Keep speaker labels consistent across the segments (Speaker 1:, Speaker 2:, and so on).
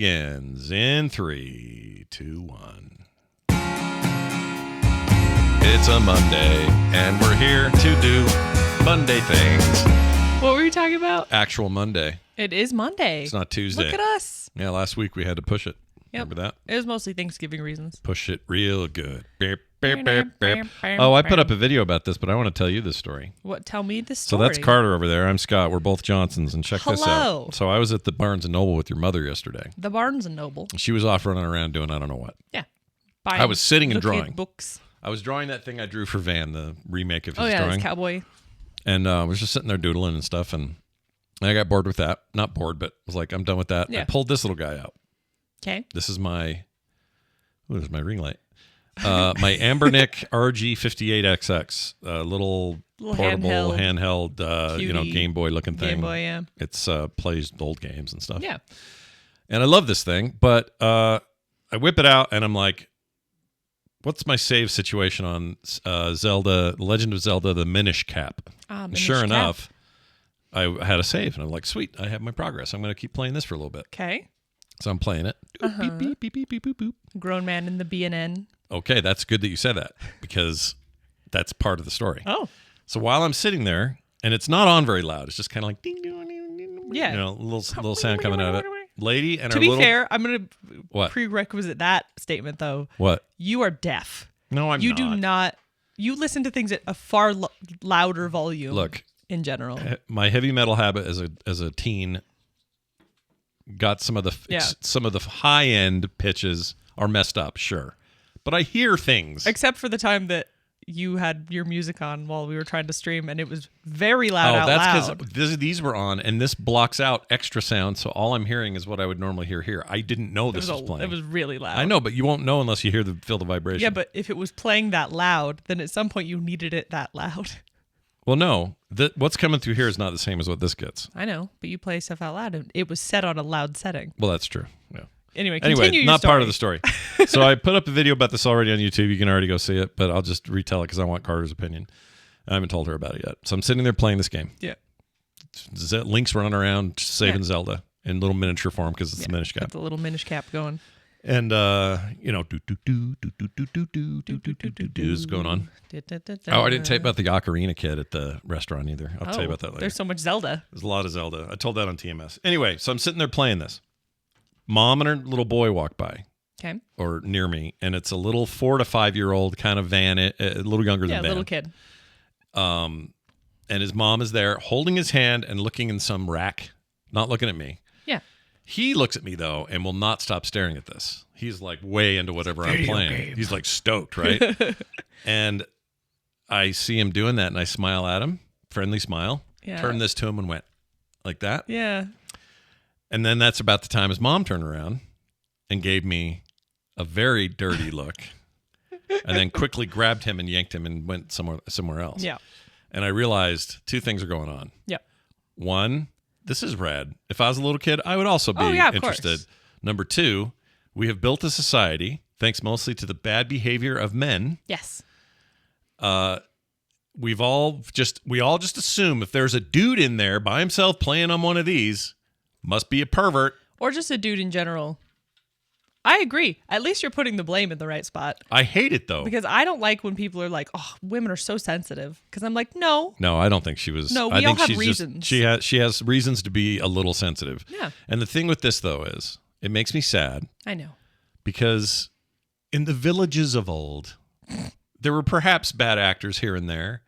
Speaker 1: begins in 3, 2, 1. It's a Monday, and we're here to do Monday things.
Speaker 2: What were you talking about?
Speaker 1: Actual Monday.
Speaker 2: It is Monday.
Speaker 1: It's not Tuesday.
Speaker 2: Look at us.
Speaker 1: Yeah, last week we had to push it.
Speaker 2: Yep.
Speaker 1: Remember that?
Speaker 2: It was mostly Thanksgiving reasons.
Speaker 1: Push it real good. Beep, beep, beep, beep. Oh, I put up a video about this, but I want to tell you this story.
Speaker 2: What? Tell me the
Speaker 1: So
Speaker 2: story.
Speaker 1: that's Carter over there. I'm Scott. We're both Johnsons, and check this
Speaker 2: Hello.
Speaker 1: out. So I was at the Barnes & Noble with your mother yesterday.
Speaker 2: The Barnes & Noble.
Speaker 1: She was off running around doing I don't know what.
Speaker 2: Yeah.
Speaker 1: I was sitting and
Speaker 2: looking at
Speaker 1: drawing.
Speaker 2: books.
Speaker 1: I was drawing that thing I drew for Van, the remake of his
Speaker 2: Oh, yeah,
Speaker 1: drawing.
Speaker 2: this cowboy.
Speaker 1: And I was just sitting there doodling and stuff, and I got bored with that. Not bored, but was like, I'm done with that.
Speaker 2: Yeah.
Speaker 1: I pulled this little guy out.
Speaker 2: Okay.
Speaker 1: This is my... There's my ring light. My Ambernick RG58XX, little portable handheld, Game Boy looking thing.
Speaker 2: Game Boy, yeah.
Speaker 1: It's plays old games and stuff.
Speaker 2: Yeah.
Speaker 1: And I love this thing, but I whip it out and I'm like, what's my save situation on Zelda, Legend of Zelda, the Minish Cap?
Speaker 2: Minish
Speaker 1: Sure
Speaker 2: Cap.
Speaker 1: enough, I had a save and I'm like, sweet, I have my progress. I'm going to keep playing this for a little bit.
Speaker 2: Okay.
Speaker 1: So I'm playing it. Beep, beep, beep, beep, beep, boop, boop.
Speaker 2: Grown man in the B&N.
Speaker 1: Okay, that's good that you said that because that's part of the story.
Speaker 2: Oh.
Speaker 1: So while I'm sitting there, and it's not on very loud, it's just kind of like ding, ding, ding, ding,
Speaker 2: Yeah.
Speaker 1: little sound coming out of it. Lady and
Speaker 2: To
Speaker 1: her
Speaker 2: be
Speaker 1: little...
Speaker 2: fair, I'm going to
Speaker 1: What?
Speaker 2: prerequisite that statement, though.
Speaker 1: What?
Speaker 2: You are deaf.
Speaker 1: No, I'm
Speaker 2: You
Speaker 1: not.
Speaker 2: do not. You listen to things at a far louder volume.
Speaker 1: Look,
Speaker 2: in general.
Speaker 1: my heavy metal habit as a teen got some of the high end pitches are messed up, sure, but I hear things.
Speaker 2: Except for the time that you had your music on while we were trying to stream, and it was very loud out loud.
Speaker 1: Because these were on, and this blocks out extra sound, so all I'm hearing is what I would normally hear here. I didn't know this was playing.
Speaker 2: It was really loud.
Speaker 1: I know, but you won't know unless you feel the vibration.
Speaker 2: Yeah, but if it was playing that loud, then at some point you needed it that loud.
Speaker 1: Well, no. What's coming through here is not the same as what this gets.
Speaker 2: I know, but you play stuff out loud, and it was set on a loud setting.
Speaker 1: Well, that's true. Yeah.
Speaker 2: Anyway, continue your
Speaker 1: not
Speaker 2: story.
Speaker 1: part of the story. So I put up a video about this already on YouTube. You can already go see it, but I'll just retell it because I want Carter's opinion. I haven't told her about it yet. So I'm sitting there playing this game.
Speaker 2: Yeah.
Speaker 1: Link's running around saving Zelda in little miniature form because it's the Minish Cap.
Speaker 2: Got the little Minish Cap going.
Speaker 1: And is going on. Oh, I didn't tell you about the Ocarina kid at the restaurant either. I'll tell you about that later.
Speaker 2: There's so much Zelda.
Speaker 1: There's a lot of Zelda. I told that on TMS. Anyway, so I'm sitting there playing this. Mom and her little boy walk by.
Speaker 2: Okay.
Speaker 1: Or near me, and it's a little 4 to 5 year old kind of Van, a little younger than Van.
Speaker 2: Yeah, little kid.
Speaker 1: And his mom is there holding his hand and looking in some rack, not looking at me.
Speaker 2: Yeah.
Speaker 1: He looks at me, though, and will not stop staring at this. He's like way into whatever I'm playing. Game. He's like stoked, right? And I see him doing that, and I smile at him, friendly smile, turned this to him and went like that.
Speaker 2: Yeah.
Speaker 1: And then that's about the time his mom turned around and gave me a very dirty look and then quickly grabbed him and yanked him and went somewhere else.
Speaker 2: Yeah.
Speaker 1: And I realized two things are going on.
Speaker 2: Yeah.
Speaker 1: One, this is rad. If I was a little kid, I would also be interested.
Speaker 2: Course.
Speaker 1: Number two, we have built a society, thanks mostly to the bad behavior of men.
Speaker 2: Yes.
Speaker 1: We all just assume if there's a dude in there by himself playing on one of these, must be a pervert.
Speaker 2: Or just a dude in general. I agree. At least you're putting the blame in the right spot.
Speaker 1: I hate it, though.
Speaker 2: Because I don't like when people are like, oh, women are so sensitive. Because I'm like, no.
Speaker 1: No, I don't think she was.
Speaker 2: No,
Speaker 1: I
Speaker 2: we all
Speaker 1: think
Speaker 2: have reasons.
Speaker 1: She has reasons to be a little sensitive.
Speaker 2: Yeah.
Speaker 1: And the thing with this, though, is it makes me sad.
Speaker 2: I know.
Speaker 1: Because in the villages of old, there were perhaps bad actors here and there.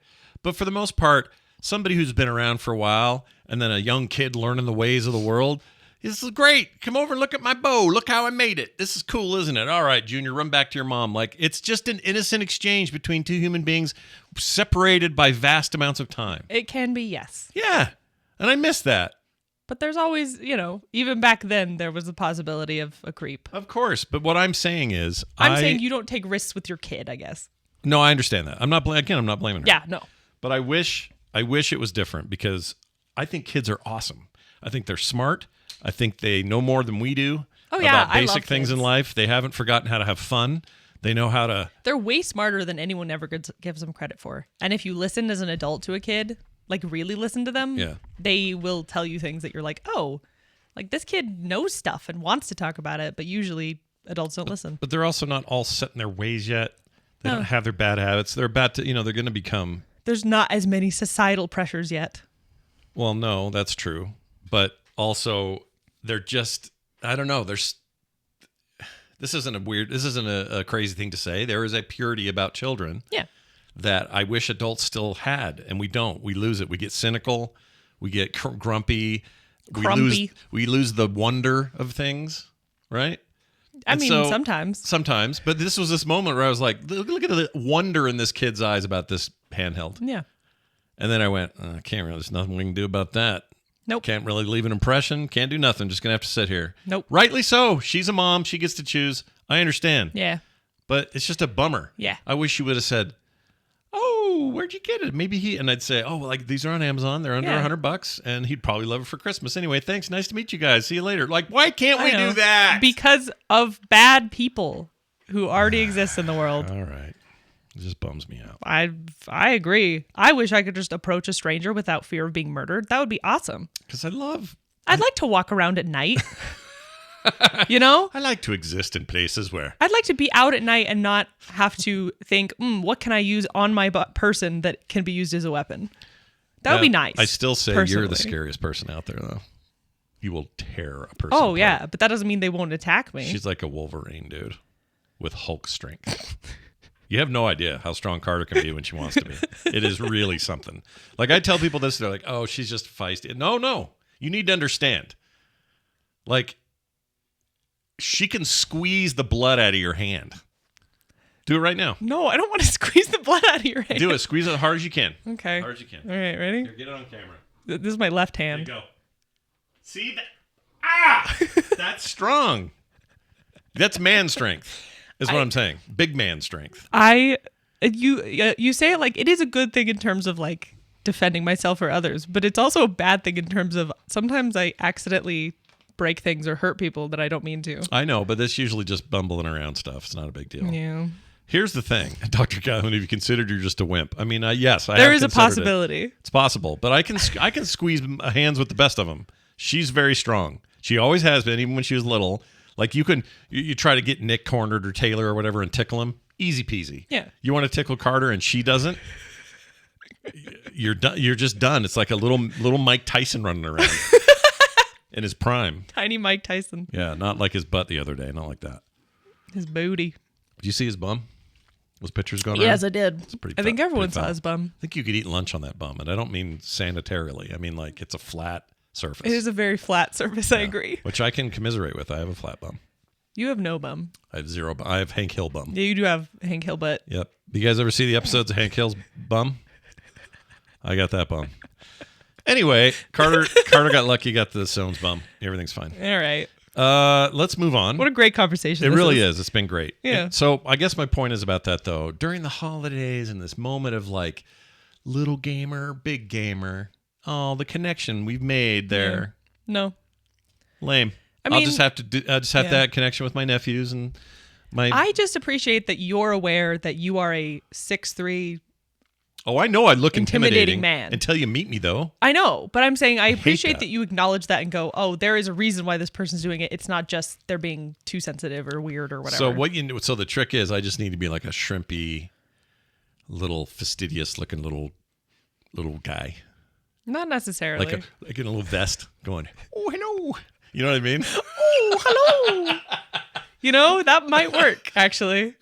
Speaker 1: But for the most part, somebody who's been around for a while and then a young kid learning the ways of the world, this is great. Come over and look at my bow. Look how I made it. This is cool, isn't it? All right, Junior, run back to your mom. Like, it's just an innocent exchange between two human beings separated by vast amounts of time.
Speaker 2: It can be, yes.
Speaker 1: Yeah. And I miss that.
Speaker 2: But there's always, even back then, there was a possibility of a creep.
Speaker 1: Of course. But what I'm saying is...
Speaker 2: I'm saying you don't take risks with your kid, I guess.
Speaker 1: No, I understand that. I'm not blaming her.
Speaker 2: Yeah, no.
Speaker 1: But I wish it was different because I think kids are awesome. I think they're smart. I think they know more than we do about basic things in life. They haven't forgotten how to have fun. They know how to...
Speaker 2: They're way smarter than anyone ever gives them credit for. And if you listen as an adult to a kid, like really listen to them, they will tell you things that you're like, oh, Like, this kid knows stuff and wants to talk about it, but usually adults don't listen.
Speaker 1: But they're also not all set in their ways yet. They
Speaker 2: No.
Speaker 1: don't have their bad habits. They're about to, they're going to become.
Speaker 2: There's not as many societal pressures yet.
Speaker 1: Well, no, that's true. But also, they're just, I don't know. This isn't a crazy thing to say. There is a purity about children.
Speaker 2: Yeah.
Speaker 1: That I wish adults still had, and we don't. We lose it. We get cynical. We get grumpy. We lose the wonder of things, right?
Speaker 2: I mean, sometimes.
Speaker 1: But this was this moment where I was like, look at the wonder in this kid's eyes about this handheld.
Speaker 2: Yeah.
Speaker 1: And then I went, there's nothing we can do about that.
Speaker 2: Nope.
Speaker 1: Can't really leave an impression. Can't do nothing. Just going to have to sit here.
Speaker 2: Nope.
Speaker 1: Rightly so. She's a mom. She gets to choose. I understand.
Speaker 2: Yeah.
Speaker 1: But it's just a bummer.
Speaker 2: Yeah.
Speaker 1: I wish she would have said, oh, where'd you get it? Maybe and I'd say, these are on Amazon. They're under $100, and he'd probably love it for Christmas. Anyway, thanks. Nice to meet you guys. See you later. Like, why can't we do that?
Speaker 2: Because of bad people who already exist in the world.
Speaker 1: All right. It just bums me out.
Speaker 2: I agree. I wish I could just approach a stranger without fear of being murdered. That would be awesome.
Speaker 1: Because I'd
Speaker 2: like to walk around at night. I
Speaker 1: like to exist in places where
Speaker 2: I'd like to be out at night and not have to think, what can I use on my person that can be used as a weapon? That would be nice.
Speaker 1: I still say
Speaker 2: personally.
Speaker 1: You're the scariest person out there, though. You will tear a person
Speaker 2: Oh,
Speaker 1: apart.
Speaker 2: yeah, but that doesn't mean they won't attack me.
Speaker 1: She's like a Wolverine, dude, with Hulk strength. You have no idea how strong Carter can be when she wants to be. It is really something. Like, I tell people this, they're like, oh, she's just feisty. No. You need to understand. Like, she can squeeze the blood out of your hand. Do it right now.
Speaker 2: No, I don't want to squeeze the blood out of your hand.
Speaker 1: Do it. Squeeze it as hard as you can.
Speaker 2: Okay.
Speaker 1: As hard as you can.
Speaker 2: All right, ready?
Speaker 1: Here, get it on camera.
Speaker 2: This is my left
Speaker 1: There
Speaker 2: hand.
Speaker 1: you go. See that? Ah! That's strong. That's man strength, is what I'm saying. Big man strength.
Speaker 2: You say it like it is a good thing in terms of like defending myself or others, but it's also a bad thing in terms of sometimes I accidentally break things or hurt people that I don't mean to.
Speaker 1: I know, but that's usually just bumbling around stuff. It's not a big deal.
Speaker 2: Yeah.
Speaker 1: Here's the thing, Dr. Calhoun, have you considered you're just a wimp? I mean, yes, I
Speaker 2: There
Speaker 1: have
Speaker 2: is a
Speaker 1: considered
Speaker 2: possibility.
Speaker 1: It's possible, but I can squeeze hands with the best of them. She's very strong. She always has been, even when she was little. Like you try to get Nick cornered or Taylor or whatever and tickle him. Easy peasy.
Speaker 2: Yeah.
Speaker 1: You want to tickle Carter and she doesn't? You're done. You're just done. It's like a little Mike Tyson running around in his prime.
Speaker 2: Tiny Mike Tyson.
Speaker 1: Yeah, not like his butt the other day. Not like that.
Speaker 2: His booty.
Speaker 1: Did you see his bum? Those pictures going around?
Speaker 2: Yes, I did.
Speaker 1: It's pretty
Speaker 2: I think everyone
Speaker 1: pretty
Speaker 2: saw
Speaker 1: foul.
Speaker 2: his bum.
Speaker 1: I think you could eat lunch on that bum, and I don't mean sanitarily. I mean like it's a flat surface.
Speaker 2: It is a very flat surface. I agree.
Speaker 1: Which I can commiserate with. I have a flat bum.
Speaker 2: You have no bum.
Speaker 1: I have zero. I have Hank Hill bum.
Speaker 2: Yeah, you do have Hank Hill butt.
Speaker 1: Yep. You guys ever see the episodes of Hank Hill's bum? I got that bum. Anyway, Carter got lucky. Got the Soames bum. Everything's fine.
Speaker 2: All right.
Speaker 1: Let's move on.
Speaker 2: What a great conversation.
Speaker 1: It
Speaker 2: this
Speaker 1: really is. It's been great.
Speaker 2: Yeah.
Speaker 1: So I guess my point is about that though. During the holidays and this moment of like little gamer, big gamer. Oh, the connection we've made there.
Speaker 2: Yeah. No.
Speaker 1: Lame.
Speaker 2: I mean,
Speaker 1: I'll just have that connection with my nephews and my.
Speaker 2: I just appreciate that you're aware that you are a 6'3".
Speaker 1: Oh, I know I look intimidating
Speaker 2: man
Speaker 1: until you meet me, though.
Speaker 2: I know, but I'm saying I appreciate
Speaker 1: that.
Speaker 2: that you acknowledge that and go, oh, there is a reason why this person's doing it. It's not just they're being too sensitive or weird or whatever.
Speaker 1: So the trick is, I just need to be like a shrimpy, little fastidious looking little guy,
Speaker 2: Not necessarily.
Speaker 1: like in a little vest, going, oh hello. You know what I mean?
Speaker 2: Oh, hello. That might work, actually.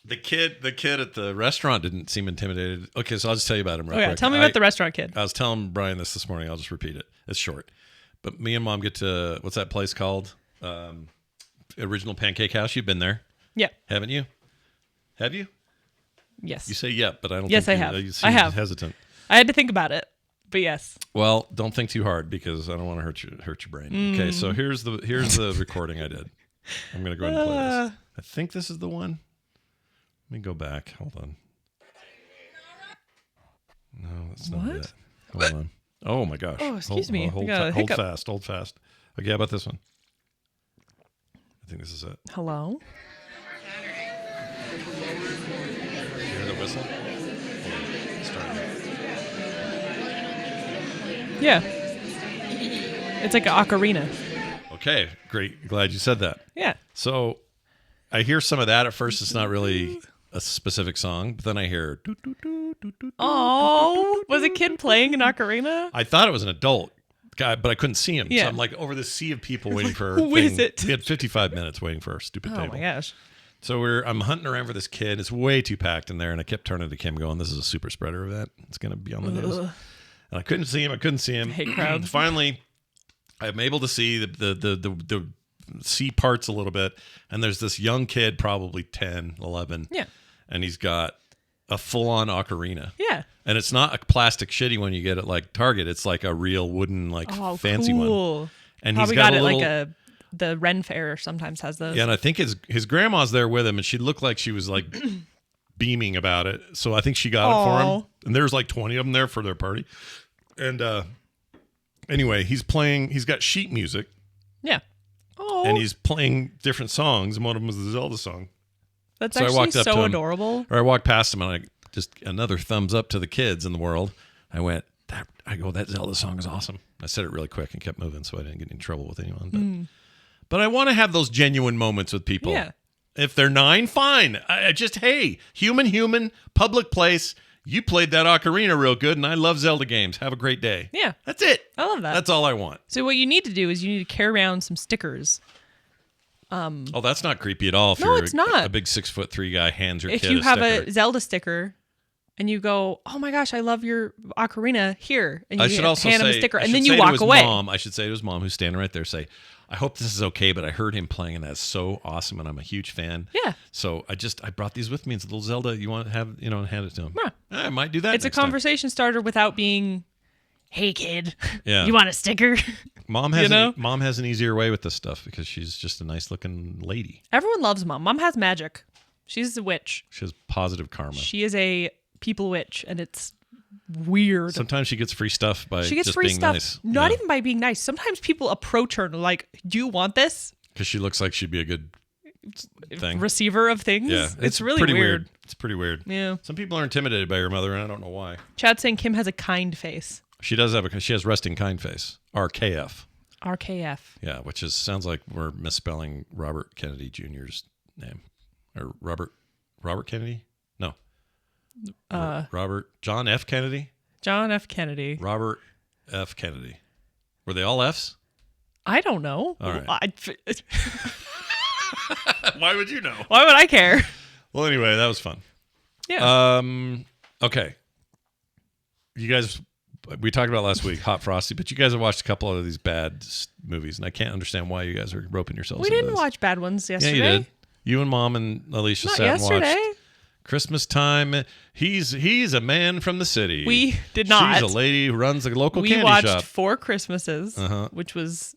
Speaker 1: The kid at the restaurant didn't seem intimidated. Okay, so I'll just tell you about him real quick.
Speaker 2: Tell me about the restaurant kid.
Speaker 1: I was telling Brian this morning. I'll just repeat it. It's short. But me and Mom get to, what's that place called? Original Pancake House. You've been there.
Speaker 2: Yeah.
Speaker 1: Haven't you? Have you?
Speaker 2: Yes.
Speaker 1: You say yep, but I don't
Speaker 2: Yes,
Speaker 1: think
Speaker 2: I have.
Speaker 1: You seem
Speaker 2: I have.
Speaker 1: hesitant.
Speaker 2: I had to think about it, but yes.
Speaker 1: Well, don't think too hard because I don't want to hurt your brain. Okay, so here's the recording I did. I'm going to go ahead and play this. I think this is the one. Let me go back. Hold on. No, that's not
Speaker 2: What?
Speaker 1: it. Hold on. Oh my gosh.
Speaker 2: Oh, excuse me.
Speaker 1: Hold,
Speaker 2: I got a
Speaker 1: hold
Speaker 2: hiccup.
Speaker 1: fast. Hold fast. Okay, how about this one? I think this is it.
Speaker 2: Hello?
Speaker 1: You hear the whistle? Hold on. Start again.
Speaker 2: Yeah. It's like an ocarina.
Speaker 1: Okay, great. Glad you said that.
Speaker 2: Yeah.
Speaker 1: So I hear some of that at first. It's not really a specific song, but then I hear.
Speaker 2: Oh, was a kid playing an ocarina?
Speaker 1: I thought it was an adult guy, but I couldn't see him.
Speaker 2: Yeah.
Speaker 1: So I'm like over the sea of people waiting for.
Speaker 2: Who is it?
Speaker 1: We had 55 minutes waiting for our stupid
Speaker 2: Oh
Speaker 1: table.
Speaker 2: my gosh.
Speaker 1: So I'm hunting around for this kid. It's way too packed in there, and I kept turning to Kim, going, "This is a super spreader event. It's going to be on the news." And I couldn't see him.
Speaker 2: Hate crowds.
Speaker 1: Finally, I'm able to see the see parts a little bit, and there's this young kid, probably 10, 11.
Speaker 2: Yeah.
Speaker 1: And he's got a full-on ocarina.
Speaker 2: Yeah.
Speaker 1: And it's not a plastic shitty one you get at like Target. It's like a real wooden, like fancy
Speaker 2: cool.
Speaker 1: one. And
Speaker 2: Probably
Speaker 1: he's got
Speaker 2: it
Speaker 1: little,
Speaker 2: like the Ren Fair sometimes has those.
Speaker 1: Yeah, and I think his grandma's there with him, and she looked like she was like beaming about it. So I think she got it for him. And there's like 20 of them there for their party. And anyway, he's got sheet music.
Speaker 2: Yeah. Oh.
Speaker 1: And he's playing different songs, and one of them was the Zelda song.
Speaker 2: That's
Speaker 1: So I
Speaker 2: actually
Speaker 1: walked up to
Speaker 2: so
Speaker 1: him.
Speaker 2: adorable.
Speaker 1: Or I walked past him, and I just another thumbs up to the kids in the world. I went, that Zelda song is awesome. I said it really quick and kept moving so I didn't get in trouble with anyone. But I want to have those genuine moments with people.
Speaker 2: Yeah.
Speaker 1: If they're 9, fine. I just, hey, human, public place. You played that ocarina real good, and I love Zelda games. Have a great day.
Speaker 2: Yeah.
Speaker 1: That's it.
Speaker 2: I love that.
Speaker 1: That's all I want.
Speaker 2: So what you need to do is you need to carry around some stickers.
Speaker 1: Oh, that's not creepy at all. If
Speaker 2: No,
Speaker 1: you're
Speaker 2: it's not.
Speaker 1: A big 6'3" guy hands your
Speaker 2: If
Speaker 1: kid
Speaker 2: you have
Speaker 1: sticker.
Speaker 2: a Zelda sticker and you go, "Oh my gosh, I love your ocarina," here, and
Speaker 1: I
Speaker 2: you
Speaker 1: should also
Speaker 2: hand him a
Speaker 1: say,
Speaker 2: sticker,
Speaker 1: I
Speaker 2: and
Speaker 1: should
Speaker 2: then
Speaker 1: say
Speaker 2: you
Speaker 1: to
Speaker 2: walk
Speaker 1: his
Speaker 2: away.
Speaker 1: Mom, I should say to his mom, who's standing right there, say, "I hope this is okay, but I heard him playing, and that's so awesome, and I'm a huge fan."
Speaker 2: Yeah.
Speaker 1: So I brought these with me. It's a little Zelda. You want to have, hand it to him.
Speaker 2: Yeah.
Speaker 1: I might do that.
Speaker 2: It's a
Speaker 1: next time.
Speaker 2: conversation starter without being, "Hey kid,
Speaker 1: Yeah.
Speaker 2: you want a sticker?"
Speaker 1: Mom has
Speaker 2: know?
Speaker 1: mom has an easier way with this stuff because she's just a nice looking lady.
Speaker 2: Everyone loves mom. Mom has magic. She's a witch.
Speaker 1: She has positive karma.
Speaker 2: She is a people witch, and it's weird.
Speaker 1: Sometimes she gets free stuff by
Speaker 2: She gets
Speaker 1: just
Speaker 2: free
Speaker 1: being
Speaker 2: stuff,
Speaker 1: nice.
Speaker 2: not even by being nice. Sometimes people approach her and are like, "Do you want this?"
Speaker 1: Because she looks like she'd be a good thing.
Speaker 2: Receiver of things.
Speaker 1: Yeah,
Speaker 2: it's really
Speaker 1: pretty
Speaker 2: weird.
Speaker 1: It's pretty weird.
Speaker 2: Yeah.
Speaker 1: Some people are intimidated by her mother, and I don't know why.
Speaker 2: Chad's saying Kim has a kind face.
Speaker 1: She does she has resting kind face. RKF.
Speaker 2: RKF.
Speaker 1: Yeah, which sounds like we're misspelling Robert Kennedy Jr.'s name. Or Robert Kennedy? No. Robert John F. Kennedy?
Speaker 2: John F. Kennedy.
Speaker 1: Robert F. Kennedy. Were they all F's?
Speaker 2: I don't know.
Speaker 1: All right. Why would you know?
Speaker 2: Why would I care?
Speaker 1: Well, anyway, that was fun.
Speaker 2: Yeah.
Speaker 1: Okay. You guys, we talked about last week, Hot Frosty, but you guys have watched a couple of these bad movies, and I can't understand why you guys are roping yourselves
Speaker 2: We
Speaker 1: into
Speaker 2: didn't
Speaker 1: this.
Speaker 2: watch bad ones yesterday.
Speaker 1: Yeah, you did. You and Mom and Alicia
Speaker 2: Not
Speaker 1: sat
Speaker 2: yesterday.
Speaker 1: and watched Christmas Time. He's a man from the city.
Speaker 2: We did not.
Speaker 1: She's a lady who runs a local
Speaker 2: We
Speaker 1: candy
Speaker 2: watched
Speaker 1: shop.
Speaker 2: 4 Christmases, which was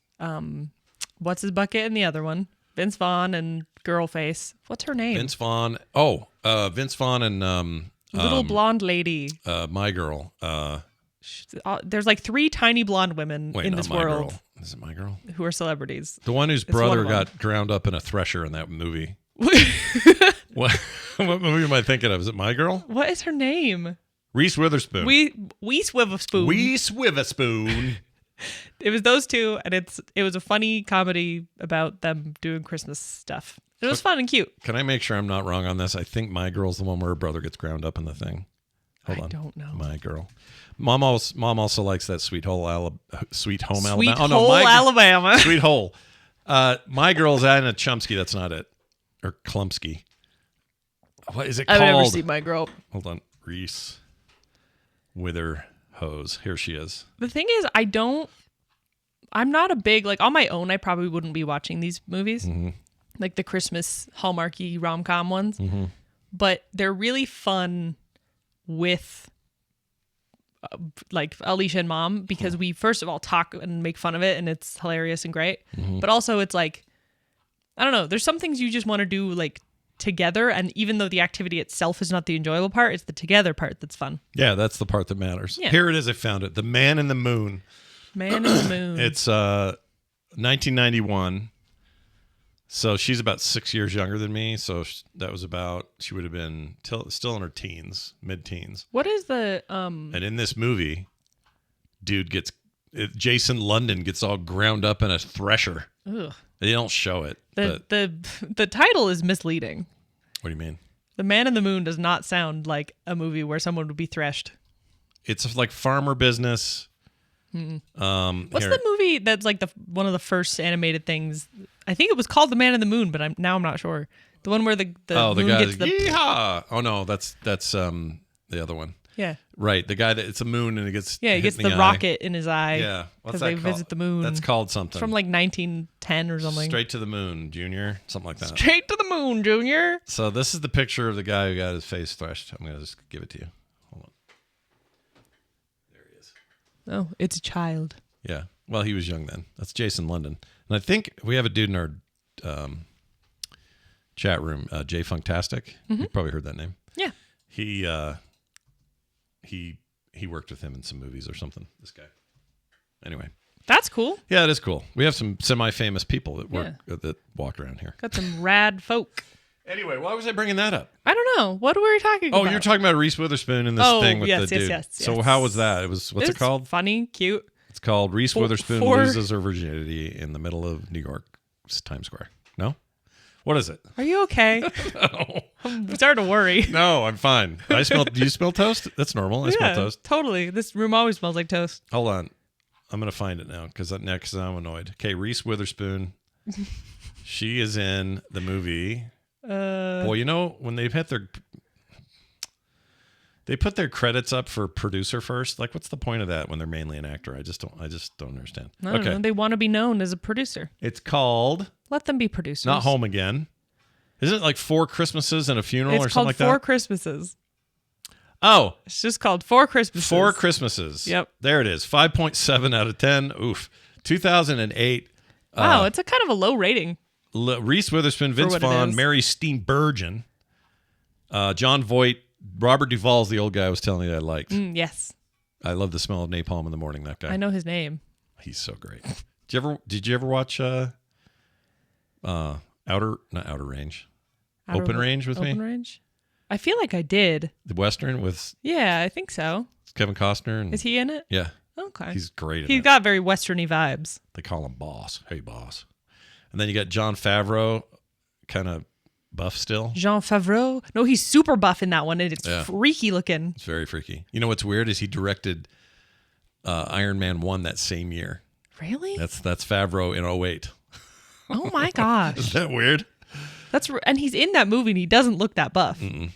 Speaker 2: what's his bucket and the other one? Vince Vaughn and Girlface. What's her name?
Speaker 1: Vince Vaughn. Oh, Vince Vaughn and
Speaker 2: Little blonde lady.
Speaker 1: My Girl.
Speaker 2: There's like 3 tiny blonde women
Speaker 1: Wait,
Speaker 2: in
Speaker 1: not
Speaker 2: this
Speaker 1: My
Speaker 2: world
Speaker 1: Girl. Is it My Girl?
Speaker 2: who are celebrities.
Speaker 1: The one whose
Speaker 2: one
Speaker 1: brother
Speaker 2: of them.
Speaker 1: got ground up in a thresher in that movie. What movie am I thinking of? Is it My Girl?
Speaker 2: What is her name?
Speaker 1: Reese Witherspoon.
Speaker 2: We Swiverspoon.
Speaker 1: Reese Witherspoon.
Speaker 2: It was those 2, and it was a funny comedy about them doing Christmas stuff. It was fun and cute.
Speaker 1: Can I make sure I'm not wrong on this? I think My Girl's the one where her brother gets ground up in the thing. Hold on.
Speaker 2: I don't know.
Speaker 1: My Girl. Mom also likes that Sweet Home Alabama.
Speaker 2: Sweet
Speaker 1: Oh,
Speaker 2: Hole, Alabama.
Speaker 1: Sweet Hole. My Girl's Anna Chomsky. That's not it. Or Klumsky. What is it
Speaker 2: I've
Speaker 1: called?
Speaker 2: never seen My Girl.
Speaker 1: Hold on. Reese Witherhose. Here she is.
Speaker 2: The thing is, I'm not a big, like, on my own, I probably wouldn't be watching these movies.
Speaker 1: Mm-hmm.
Speaker 2: Like the Christmas Hallmarky rom-com ones. Mm-hmm. But they're really fun with, like, Alicia and Mom, because we, first of all, talk and make fun of it, and it's hilarious and great.
Speaker 1: Mm-hmm.
Speaker 2: But also, it's like, I don't know, there's some things you just want to do, like, together, and even though the activity itself is not the enjoyable part, it's the together part that's fun.
Speaker 1: Yeah, that's the part that matters.
Speaker 2: Yeah.
Speaker 1: Here it is. I found it. The Man in the Moon.
Speaker 2: Man in the Moon.
Speaker 1: It's 1991. So she's about 6 years younger than me. So that was about, she would have been still in her teens, mid-teens.
Speaker 2: What is the
Speaker 1: And in this movie, dude gets Jason London gets all ground up in a thresher.
Speaker 2: Ugh.
Speaker 1: They don't show it. But
Speaker 2: The title is misleading.
Speaker 1: what do you mean?
Speaker 2: The Man in the Moon does not sound like a movie where someone would be threshed.
Speaker 1: It's like farmer business.
Speaker 2: What's the movie that's like one of the first animated things? I think it was called The Man in the Moon, but I'm not sure. The one where the moon
Speaker 1: guy
Speaker 2: gets the
Speaker 1: yeehaw! Oh no, that's the other one.
Speaker 2: Yeah.
Speaker 1: Right, the guy that it's a moon and it gets
Speaker 2: he gets
Speaker 1: hit in
Speaker 2: the
Speaker 1: eye.
Speaker 2: rocket in his eye.
Speaker 1: Yeah, what's
Speaker 2: because
Speaker 1: that
Speaker 2: they
Speaker 1: called?
Speaker 2: visit the moon.
Speaker 1: That's called something.
Speaker 2: It's from like 1910 or something.
Speaker 1: Straight to the Moon, Junior, something like that.
Speaker 2: Straight to the moon, Junior.
Speaker 1: So this is the picture of the guy who got his face threshed. I'm gonna just give it to you. Hold on. There he is.
Speaker 2: Oh, it's a child.
Speaker 1: Yeah. Well, he was young then. That's Jason London, and I think we have a dude in our chat room, Jay Funktastic. You've probably heard that name.
Speaker 2: Yeah.
Speaker 1: He worked with him in some movies or something. This guy. Anyway.
Speaker 2: That's cool.
Speaker 1: Yeah, it is cool. We have some semi-famous people that work that walk around here.
Speaker 2: Got some rad folk.
Speaker 1: Anyway, why was I bringing that up?
Speaker 2: I don't know. What were we talking about?
Speaker 1: Oh, you're talking about Reese Witherspoon and this thing with the dude.
Speaker 2: Yes.
Speaker 1: So how was that? What's it called?
Speaker 2: Funny, cute.
Speaker 1: It's called Reese Witherspoon
Speaker 2: for-
Speaker 1: loses her virginity in the middle of New York's Times Square. No? What is it?
Speaker 2: Are you okay?
Speaker 1: No.
Speaker 2: I'm starting to worry.
Speaker 1: No, I'm fine. Do you smell toast? That's normal. I smell toast.
Speaker 2: Totally. This room always smells like toast.
Speaker 1: Hold on. I'm going to find it now because I'm annoyed. Okay, Reese Witherspoon. She is in the movie. Well, you know, when they put their credits up for producer first. Like, what's the point of that when they're mainly an actor? I just don't understand.
Speaker 2: I don't know. They want to be known as a producer.
Speaker 1: It's called
Speaker 2: Let them be producers.
Speaker 1: Not Home Again. Isn't it like 4 Christmases and a Funeral or something like that?
Speaker 2: It's called 4 Christmases.
Speaker 1: Oh.
Speaker 2: It's just called 4 Christmases.
Speaker 1: 4 Christmases.
Speaker 2: Yep.
Speaker 1: There it is. 5.7 out of 10. Oof. 2008.
Speaker 2: Wow, it's a kind of a low rating.
Speaker 1: Reese Witherspoon, Vince
Speaker 2: what it
Speaker 1: Vaughn,
Speaker 2: is.
Speaker 1: Mary Steenburgen, John Voight, Robert Duvall's the old guy I was telling you I liked.
Speaker 2: Yes.
Speaker 1: I love the smell of napalm in the morning, that guy.
Speaker 2: I know his name.
Speaker 1: He's so great. Did you ever watch not Outer Range? Open Range with me?
Speaker 2: Open Range? I feel like I did.
Speaker 1: The Western with
Speaker 2: Yeah, I think so.
Speaker 1: Kevin Costner. And,
Speaker 2: Is he in it?
Speaker 1: Yeah.
Speaker 2: Okay.
Speaker 1: He's great in
Speaker 2: He's
Speaker 1: it.
Speaker 2: got very Western-y vibes.
Speaker 1: They call him Boss. Hey, Boss. And then you got Jon Favreau, kind of buff still.
Speaker 2: Jean Favreau. No, he's super buff in that one, and it's freaky looking.
Speaker 1: It's very freaky. You know what's weird is he directed Iron Man 1 that same year.
Speaker 2: Really?
Speaker 1: That's Favreau in 08.
Speaker 2: Oh my gosh.
Speaker 1: Is that weird?
Speaker 2: And he's in that movie and he doesn't look that buff.
Speaker 1: And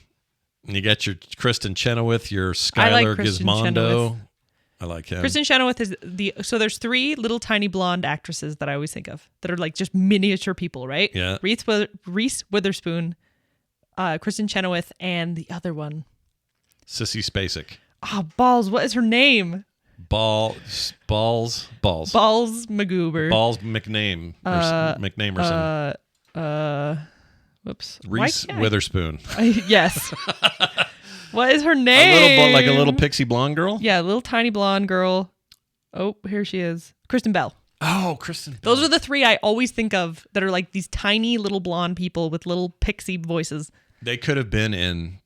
Speaker 1: you got your Kristen Chenoweth, your
Speaker 2: I like
Speaker 1: Skylar
Speaker 2: Kristen
Speaker 1: Gizmondo.
Speaker 2: Chenoweth.
Speaker 1: I like him.
Speaker 2: Kristen Chenoweth is so there's 3 little tiny blonde actresses that I always think of that are like just miniature people, right?
Speaker 1: Yeah.
Speaker 2: Reese Witherspoon, Kristen Chenoweth, and the other one.
Speaker 1: Sissy Spacek.
Speaker 2: Oh, balls. What is her name?
Speaker 1: Balls.
Speaker 2: Balls Magoober.
Speaker 1: Balls McName. McNamerson.
Speaker 2: Whoops.
Speaker 1: Reese Witherspoon.
Speaker 2: Yes. What is her name?
Speaker 1: Like a little pixie blonde girl?
Speaker 2: Yeah, a little tiny blonde girl. Oh, here she is. Kristen Bell.
Speaker 1: Oh, Kristen Bell.
Speaker 2: Those are the 3 I always think of that are like these tiny little blonde people with little pixie voices.
Speaker 1: They could have been in...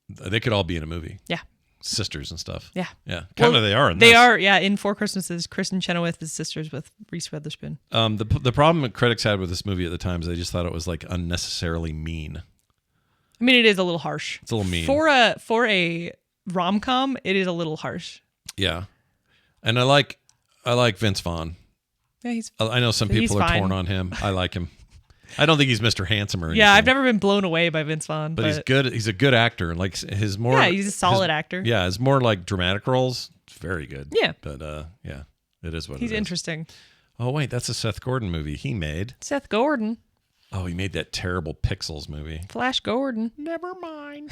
Speaker 1: They could all be in a movie.
Speaker 2: Yeah.
Speaker 1: Sisters and stuff.
Speaker 2: Yeah.
Speaker 1: Yeah. Kind of they are in
Speaker 2: They
Speaker 1: this.
Speaker 2: are, yeah. In 4 Christmases, Kristen Chenoweth is sisters with Reese Witherspoon.
Speaker 1: The problem that critics had with this movie at the time is they just thought it was like unnecessarily mean.
Speaker 2: I mean, it is a little harsh.
Speaker 1: It's a little mean.
Speaker 2: For a rom-com, it is a little harsh.
Speaker 1: Yeah. And I like Vince Vaughn.
Speaker 2: Yeah,
Speaker 1: I know some people are torn on him. I like him. I don't think he's Mr. Handsome or anything.
Speaker 2: Yeah, I've never been blown away by Vince Vaughn.
Speaker 1: But he's good. He's a good actor. And like his more...
Speaker 2: Yeah, he's a solid actor.
Speaker 1: Yeah, his more like dramatic roles, it's very good.
Speaker 2: Yeah.
Speaker 1: But yeah, it is what
Speaker 2: he's
Speaker 1: it is.
Speaker 2: interesting.
Speaker 1: Oh, wait, that's a Seth Gordon movie he made.
Speaker 2: Seth Gordon.
Speaker 1: Oh, he made that terrible Pixels movie.
Speaker 2: Flash Gordon.
Speaker 1: Never mind.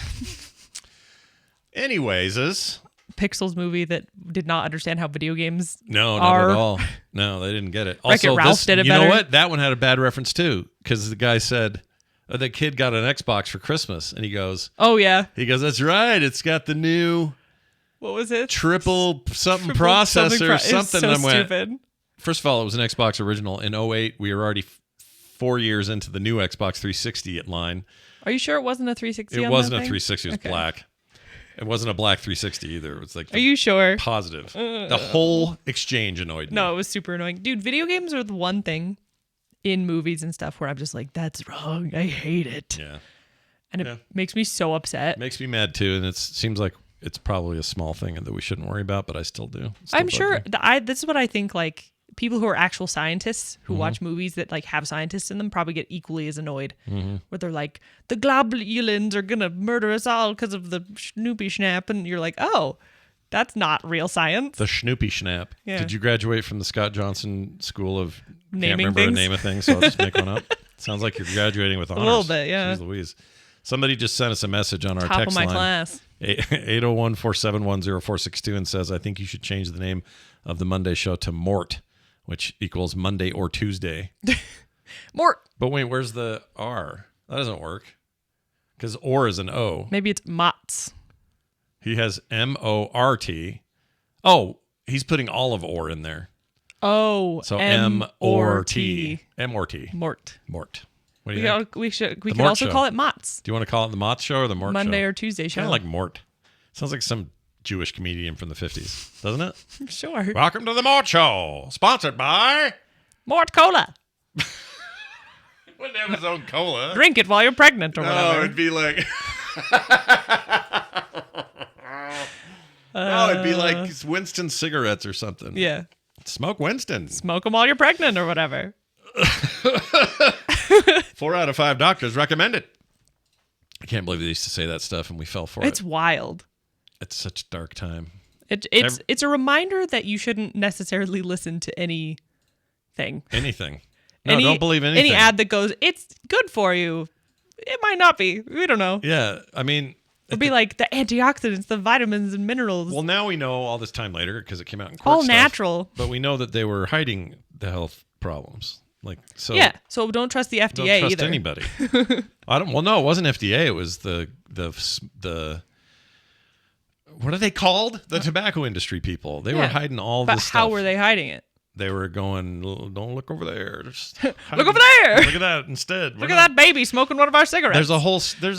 Speaker 1: Anyways,
Speaker 2: Pixels movie that did not understand how video games
Speaker 1: No,
Speaker 2: are.
Speaker 1: not at all. No, they didn't get it.
Speaker 2: Wreck-It
Speaker 1: Also,
Speaker 2: Ralph did it
Speaker 1: you
Speaker 2: better.
Speaker 1: know what? That one had a bad reference too, because the guy said the kid got an Xbox for Christmas, and he goes,
Speaker 2: Oh, yeah.
Speaker 1: "That's right. It's got the new
Speaker 2: What was it?
Speaker 1: triple something
Speaker 2: Triple
Speaker 1: processor,
Speaker 2: It was
Speaker 1: something."
Speaker 2: so
Speaker 1: And I went,
Speaker 2: stupid.
Speaker 1: first of all, it was an Xbox original. In 08, we were already 4 years into the new Xbox 360 at line.
Speaker 2: Are you sure it wasn't a 360?
Speaker 1: It
Speaker 2: on
Speaker 1: wasn't
Speaker 2: that
Speaker 1: a
Speaker 2: thing?
Speaker 1: 360. It was
Speaker 2: Okay.
Speaker 1: black. It wasn't a black 360 either. It was like
Speaker 2: Are you sure?
Speaker 1: positive. The whole exchange annoyed me.
Speaker 2: No, it was super annoying. Dude, video games are the one thing in movies and stuff where I'm just like, that's wrong. I hate it.
Speaker 1: Yeah.
Speaker 2: And it makes me so upset.
Speaker 1: It makes me mad too, and it seems like it's probably a small thing that we shouldn't worry about, but I still do.
Speaker 2: I'm sure this is what I think, like people who are actual scientists who watch movies that like have scientists in them probably get equally as annoyed where they're like, the globulins are gonna murder us all because of the Snoopy Schnapp, and you're like, oh, that's not real science.
Speaker 1: The Snoopy Schnapp.
Speaker 2: Yeah.
Speaker 1: Did you graduate from the Scott Johnson School of
Speaker 2: Naming
Speaker 1: can't remember
Speaker 2: things?
Speaker 1: a name of things, so I'll just make one up. Sounds like you're graduating with honors.
Speaker 2: A little bit, yeah.
Speaker 1: Jeez Louise. Somebody just sent us a message on our
Speaker 2: Top
Speaker 1: text
Speaker 2: of my
Speaker 1: line.
Speaker 2: class.
Speaker 1: 801-471-0462 and says, I think you should change the name of the Monday show to Mort, which equals Monday or Tuesday.
Speaker 2: Mort.
Speaker 1: But wait, where's the R? That doesn't work. Because or is an O.
Speaker 2: Maybe it's Mott's.
Speaker 1: He has M-O-R-T. Oh, he's putting all of or in there.
Speaker 2: Oh,
Speaker 1: So
Speaker 2: M-O-R-T.
Speaker 1: M-O-R-T.
Speaker 2: Mort.
Speaker 1: Mort. What do you think?
Speaker 2: We could
Speaker 1: Mort
Speaker 2: also
Speaker 1: Show.
Speaker 2: call it Mott's.
Speaker 1: Do you want to call it the Mott Show or the Mort
Speaker 2: Monday
Speaker 1: Show?
Speaker 2: or Tuesday show.
Speaker 1: Kind of like Mort. Sounds like some Jewish comedian from the 50s, doesn't it?
Speaker 2: Sure.
Speaker 1: Welcome to the Mort Show, sponsored by...
Speaker 2: Mort Cola.
Speaker 1: Wouldn't have his own cola.
Speaker 2: Drink it while you're pregnant or
Speaker 1: No,
Speaker 2: whatever.
Speaker 1: it'd be like... No, it'd be like Winston cigarettes or something.
Speaker 2: Yeah.
Speaker 1: Smoke Winston.
Speaker 2: Smoke them while you're pregnant or whatever.
Speaker 1: 4 out of 5 doctors recommend it. I can't believe they used to say that stuff and we fell for
Speaker 2: It's
Speaker 1: it.
Speaker 2: wild.
Speaker 1: It's such a dark time.
Speaker 2: It's a reminder that you shouldn't necessarily listen to anything.
Speaker 1: Anything. No, don't believe anything.
Speaker 2: Any ad that goes, it's good for you. It might not be. We don't know.
Speaker 1: Yeah, I mean...
Speaker 2: It'll be like the antioxidants, the vitamins and minerals.
Speaker 1: Well, now we know all this time later because it came out in court
Speaker 2: all
Speaker 1: stuff,
Speaker 2: natural.
Speaker 1: But we know that they were hiding the health problems. Like so.
Speaker 2: Yeah. So don't trust the FDA
Speaker 1: Don't trust
Speaker 2: either.
Speaker 1: anybody. I don't. Well, no, it wasn't FDA. It was the what are they called? The tobacco industry people. They were hiding all
Speaker 2: But
Speaker 1: this stuff.
Speaker 2: how were they hiding it?
Speaker 1: They were going, don't look over there. Just
Speaker 2: Look over there.
Speaker 1: Look at that instead.
Speaker 2: Look at that baby smoking one of our cigarettes.
Speaker 1: There's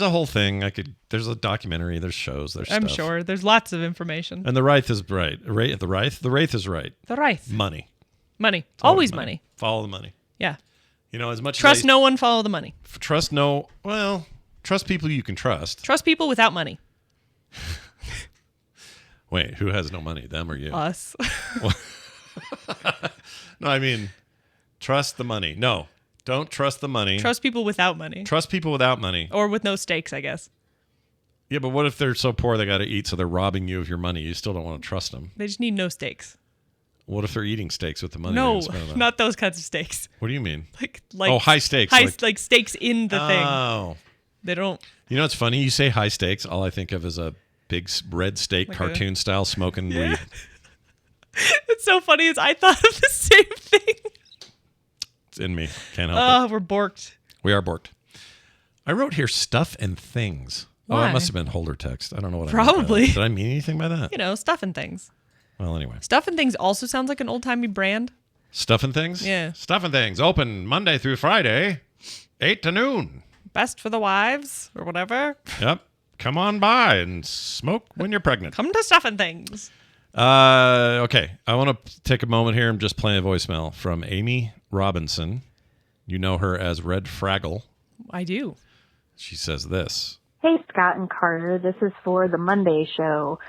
Speaker 1: a whole thing. There's a documentary. There's shows. There's
Speaker 2: I'm
Speaker 1: stuff.
Speaker 2: sure. There's lots of information.
Speaker 1: And the Wraith is right. The Wraith is right.
Speaker 2: The Rice.
Speaker 1: Money.
Speaker 2: Money.
Speaker 1: It's
Speaker 2: Always money.
Speaker 1: Follow the money.
Speaker 2: Yeah.
Speaker 1: You know, as much
Speaker 2: Trust
Speaker 1: as
Speaker 2: no one, follow the money.
Speaker 1: trust people you can trust.
Speaker 2: Trust people without money.
Speaker 1: Wait, who has no money? Them or you?
Speaker 2: Us.
Speaker 1: No, I mean, trust the money. No, don't trust the money.
Speaker 2: Trust people without money.
Speaker 1: Trust people without money.
Speaker 2: Or with no stakes, I guess.
Speaker 1: Yeah, but what if they're so poor they got to eat, so they're robbing you of your money? You still don't want to trust them.
Speaker 2: They just need no stakes.
Speaker 1: What if they're eating steaks with the money?
Speaker 2: No,
Speaker 1: they spent on that?
Speaker 2: not those kinds of stakes.
Speaker 1: What do you mean?
Speaker 2: Like
Speaker 1: high stakes.
Speaker 2: Like stakes in the thing.
Speaker 1: Oh.
Speaker 2: They don't.
Speaker 1: You know what's funny? You say high stakes. All I think of is a big red steak,
Speaker 2: Like
Speaker 1: cartoon style, smoking weed.
Speaker 2: It's so funny is I thought of the same thing.
Speaker 1: It's in me. Can't help it.
Speaker 2: Oh, we're borked.
Speaker 1: We are borked. I wrote here stuff and things. Oh,
Speaker 2: Why?
Speaker 1: it must have been holder text. I don't know what I meant by
Speaker 2: Probably.
Speaker 1: that. Did I mean anything by that?
Speaker 2: You know, stuff and things.
Speaker 1: Well, anyway.
Speaker 2: Stuff and things also sounds like an old timey brand.
Speaker 1: Stuff and things?
Speaker 2: Yeah.
Speaker 1: Stuff and things. Open Monday through Friday, 8 to noon.
Speaker 2: Best for the wives or whatever.
Speaker 1: Yep. Come on by and smoke when you're pregnant.
Speaker 2: Come to stuff and things.
Speaker 1: Okay. I want to take a moment here and just play a voicemail from Amy Robinson. You know her as Red Fraggle.
Speaker 2: I do.
Speaker 1: She says this.
Speaker 3: Hey, Scott and Carter. This is for the Monday show.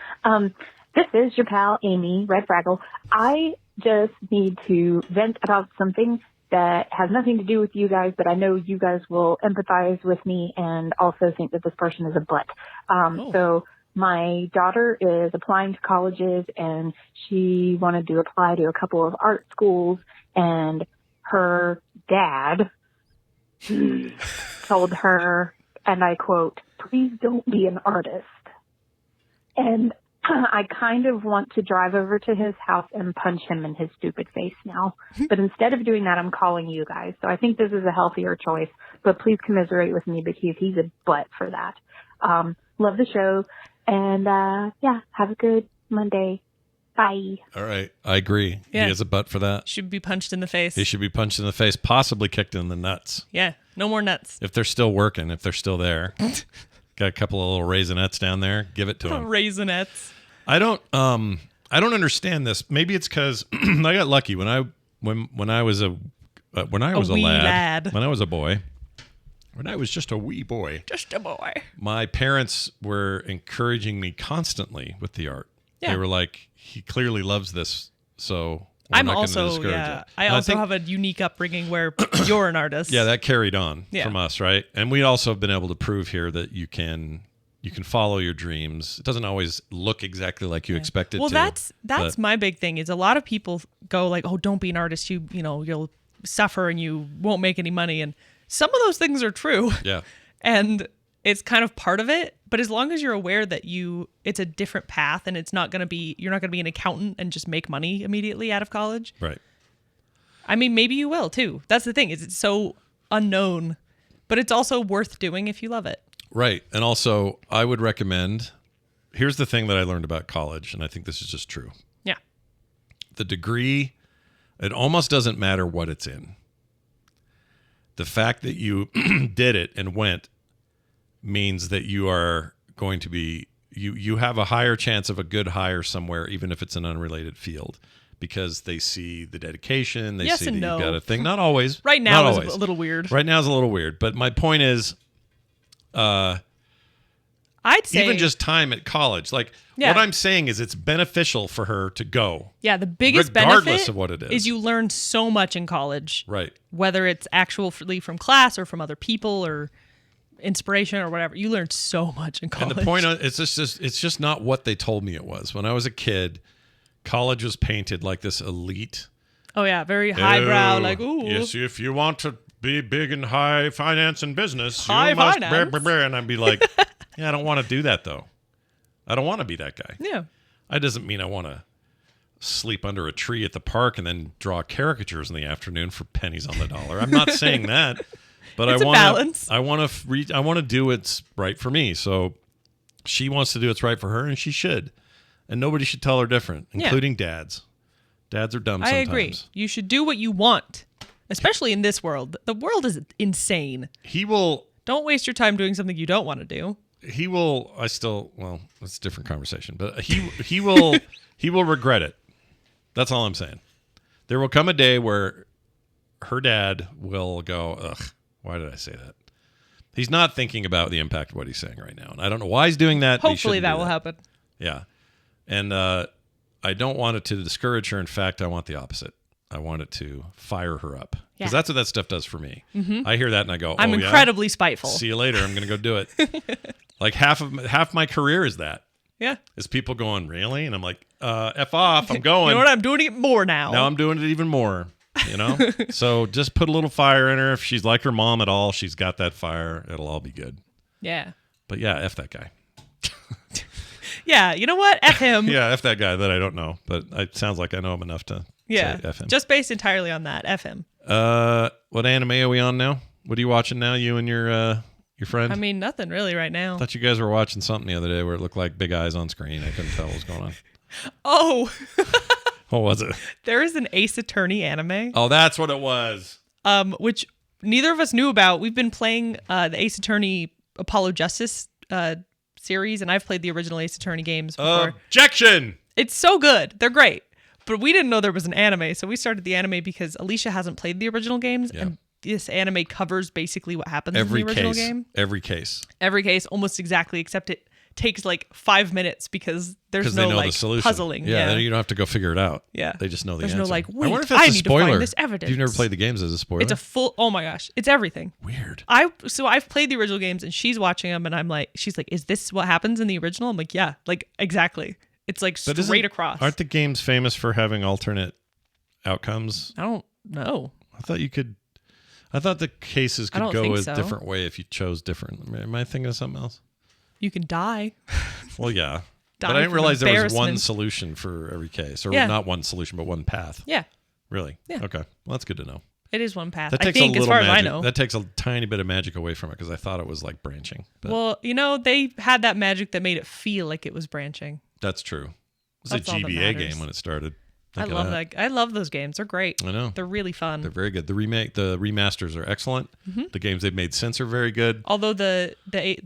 Speaker 3: This is your pal, Amy, Red Fraggle. I just need to vent about something that has nothing to do with you guys, but I know you guys will empathize with me and also think that this person is a butt. So my daughter is applying to colleges, and she wanted to apply to a couple of art schools, and her dad told her, and I quote, "Please don't be an artist." And I kind of want to drive over to his house and punch him in his stupid face now. But instead of doing that, I'm calling you guys. So I think this is a healthier choice. But please commiserate with me because he's a butt for that. Love the show. And, have a good Monday. Bye.
Speaker 1: All right. I agree.
Speaker 2: Yeah.
Speaker 1: He has a butt for that.
Speaker 2: Should be punched in the face.
Speaker 1: He should be punched in the face, possibly kicked in the nuts.
Speaker 2: Yeah. No more nuts.
Speaker 1: If they're still working, if they're still there. Got a couple of little raisinets down there. Give it to him.
Speaker 2: Raisinets.
Speaker 1: I don't understand this. Maybe it's because I got lucky when I was a
Speaker 2: wee lad.
Speaker 1: when I was a boy, when I was just a wee boy.
Speaker 2: Just a boy.
Speaker 1: My parents were encouraging me constantly with the art.
Speaker 2: Yeah.
Speaker 1: They were like, he clearly loves this, so
Speaker 2: I'm
Speaker 1: not going to
Speaker 2: also,
Speaker 1: discourage
Speaker 2: yeah.
Speaker 1: it.
Speaker 2: I
Speaker 1: And
Speaker 2: also
Speaker 1: think-
Speaker 2: have a unique upbringing where you're an artist.
Speaker 1: Yeah, that carried on
Speaker 2: Yeah.
Speaker 1: from us, right? And we also have been able to prove here that you can follow your dreams. It doesn't always look exactly like you expect it to.
Speaker 2: Well, that's
Speaker 1: but-
Speaker 2: my big thing is a lot of people go like, oh, don't be an artist. You'll suffer and you won't make any money. And some of those things are true.
Speaker 1: Yeah.
Speaker 2: And it's kind of part of it. But as long as you're aware that it's a different path and you're not going to be an accountant and just make money immediately out of college.
Speaker 1: Right.
Speaker 2: I mean, maybe you will too. That's the thing is it's so unknown, but it's also worth doing if you love it.
Speaker 1: Right. And also, I would recommend, here's the thing that I learned about college, and I think this is just true.
Speaker 2: Yeah.
Speaker 1: The degree, it almost doesn't matter what it's in. The fact that you did it and went means that you are going to be, you have a higher chance of a good hire somewhere, even if it's an unrelated field, because they see the dedication, they
Speaker 2: Yes
Speaker 1: see
Speaker 2: and
Speaker 1: that
Speaker 2: no.
Speaker 1: you've got a thing. Not always.
Speaker 2: Right
Speaker 1: Not
Speaker 2: now is
Speaker 1: always.
Speaker 2: a little weird.
Speaker 1: Right now is a little weird. But my point is,
Speaker 2: I'd say
Speaker 1: even just time at college. Like,
Speaker 2: Yeah.
Speaker 1: what I'm saying is it's beneficial for her to go.
Speaker 2: yeah, the biggest
Speaker 1: regardless
Speaker 2: benefit
Speaker 1: of what it is.
Speaker 2: you learn so much in college.
Speaker 1: Right.
Speaker 2: Whether it's actually from class or from other people or inspiration or whatever. You learn so much in college.
Speaker 1: And the point is, it's just not what they told me it was. When I was a kid, college was painted like this elite.
Speaker 2: Oh yeah, very highbrow,
Speaker 1: Oh,
Speaker 2: like ooh.
Speaker 1: Yes, if you want to be big in high finance and business,
Speaker 2: High
Speaker 1: you must.
Speaker 2: finance.
Speaker 1: And I'd be like, yeah, I don't want to do that though. I don't want to be that guy.
Speaker 2: Yeah.
Speaker 1: That doesn't mean I want to sleep under a tree at the park and then draw caricatures in the afternoon for pennies on the dollar. I'm not saying that, but
Speaker 2: It's a balance.
Speaker 1: I want to do what's right for me. So she wants to do what's right for her, and she should. And nobody should tell her different,
Speaker 2: Yeah.
Speaker 1: including dads. Dads are dumb
Speaker 2: I
Speaker 1: sometimes.
Speaker 2: agree. You should do what you want, especially in this world. The world is insane.
Speaker 1: He will.
Speaker 2: Don't waste your time doing something you don't want to do.
Speaker 1: He will. Well, it's a different conversation, but he will. He will regret it. That's all I'm saying. There will come a day where her dad will go, ugh, why did I say that? He's not thinking about the impact of what he's saying right now. And I don't know why he's doing that. but he
Speaker 2: Hopefully
Speaker 1: shouldn't
Speaker 2: that
Speaker 1: do
Speaker 2: will happen.
Speaker 1: Yeah. And I don't want it to discourage her. In fact, I want the opposite. I want it to fire her up. Because
Speaker 2: Yeah.
Speaker 1: that's what that stuff does for me. I hear that and I go,
Speaker 2: I'm
Speaker 1: oh, yeah?
Speaker 2: incredibly spiteful.
Speaker 1: See you later. I'm going to go do it. Like half my career is that.
Speaker 2: Yeah.
Speaker 1: Is people going, really? And I'm like, F off. I'm going.
Speaker 2: You know what? I'm doing it more now.
Speaker 1: Now I'm doing it even more, you know? So just put a little fire in her. If she's like her mom at all, she's got that fire. It'll all be good.
Speaker 2: Yeah.
Speaker 1: But yeah, F that guy.
Speaker 2: Yeah. You know what? F him.
Speaker 1: Yeah, F that guy that I don't know. But it sounds like I know him enough to
Speaker 2: Yeah.
Speaker 1: say F him.
Speaker 2: Just based entirely on that. F him.
Speaker 1: What anime are we on now? What are you watching now, you and your friend?
Speaker 2: I mean, nothing really right now.
Speaker 1: I thought you guys were watching something the other day where it looked like big eyes on screen. I couldn't tell what was going on.
Speaker 2: Oh,
Speaker 1: What was it?
Speaker 2: there is an Ace Attorney anime,
Speaker 1: Oh, that's what it was.
Speaker 2: which neither of us knew about. We've been playing the Ace Attorney Apollo Justice series, and I've played the original Ace Attorney games before.
Speaker 1: Objection!
Speaker 2: It's so good. They're great. But we didn't know there was an anime, so we started the anime because Alicia hasn't played the original games,
Speaker 1: Yeah.
Speaker 2: and this anime covers basically what happens
Speaker 1: Every
Speaker 2: in the original
Speaker 1: case.
Speaker 2: game.
Speaker 1: Every case.
Speaker 2: Every case, almost exactly, except it takes like 5 minutes because there's
Speaker 1: Because
Speaker 2: no
Speaker 1: they know
Speaker 2: like
Speaker 1: the solution.
Speaker 2: puzzling.
Speaker 1: Yeah,
Speaker 2: Yeah.
Speaker 1: then you don't have to go figure it out.
Speaker 2: Yeah.
Speaker 1: They just know the
Speaker 2: There's
Speaker 1: answer.
Speaker 2: no like,
Speaker 1: I
Speaker 2: wait,
Speaker 1: wonder if that's
Speaker 2: I
Speaker 1: a
Speaker 2: need to
Speaker 1: spoiler.
Speaker 2: find this evidence.
Speaker 1: You've never played the games as a spoiler?
Speaker 2: It's a full, oh my gosh, it's everything.
Speaker 1: Weird.
Speaker 2: So I've played the original games and she's watching them and I'm like, she's like, is this what happens in the original? I'm like, yeah, like exactly. It's like
Speaker 1: But
Speaker 2: straight across.
Speaker 1: Aren't the games famous for having alternate outcomes?
Speaker 2: I don't know.
Speaker 1: I thought the cases
Speaker 2: I
Speaker 1: could
Speaker 2: don't
Speaker 1: go
Speaker 2: think
Speaker 1: a
Speaker 2: so.
Speaker 1: different way if you chose different. Am I thinking of something else?
Speaker 2: You can die.
Speaker 1: Well, yeah.
Speaker 2: Die
Speaker 1: But I didn't
Speaker 2: from
Speaker 1: realize there was one
Speaker 2: embarrassment.
Speaker 1: solution for every case. Or
Speaker 2: Yeah.
Speaker 1: not one solution, but one path.
Speaker 2: Yeah,
Speaker 1: Really?
Speaker 2: Yeah.
Speaker 1: Okay. Well, that's good to know.
Speaker 2: it is one path.
Speaker 1: That
Speaker 2: I
Speaker 1: takes
Speaker 2: think,
Speaker 1: a
Speaker 2: as
Speaker 1: little
Speaker 2: far as I
Speaker 1: magic.
Speaker 2: know.
Speaker 1: That takes a tiny bit of magic away from it because I thought it was like branching. But
Speaker 2: Well, you know, they had that magic that made it feel like it was branching.
Speaker 1: that's true. It was
Speaker 2: That's
Speaker 1: a
Speaker 2: all that
Speaker 1: GBA
Speaker 2: matters.
Speaker 1: game when it started.
Speaker 2: I
Speaker 1: Think of
Speaker 2: love that. I love those games. They're great.
Speaker 1: I know.
Speaker 2: They're really fun.
Speaker 1: They're very good. The remasters are excellent. The games they've made since are very good.
Speaker 2: Although the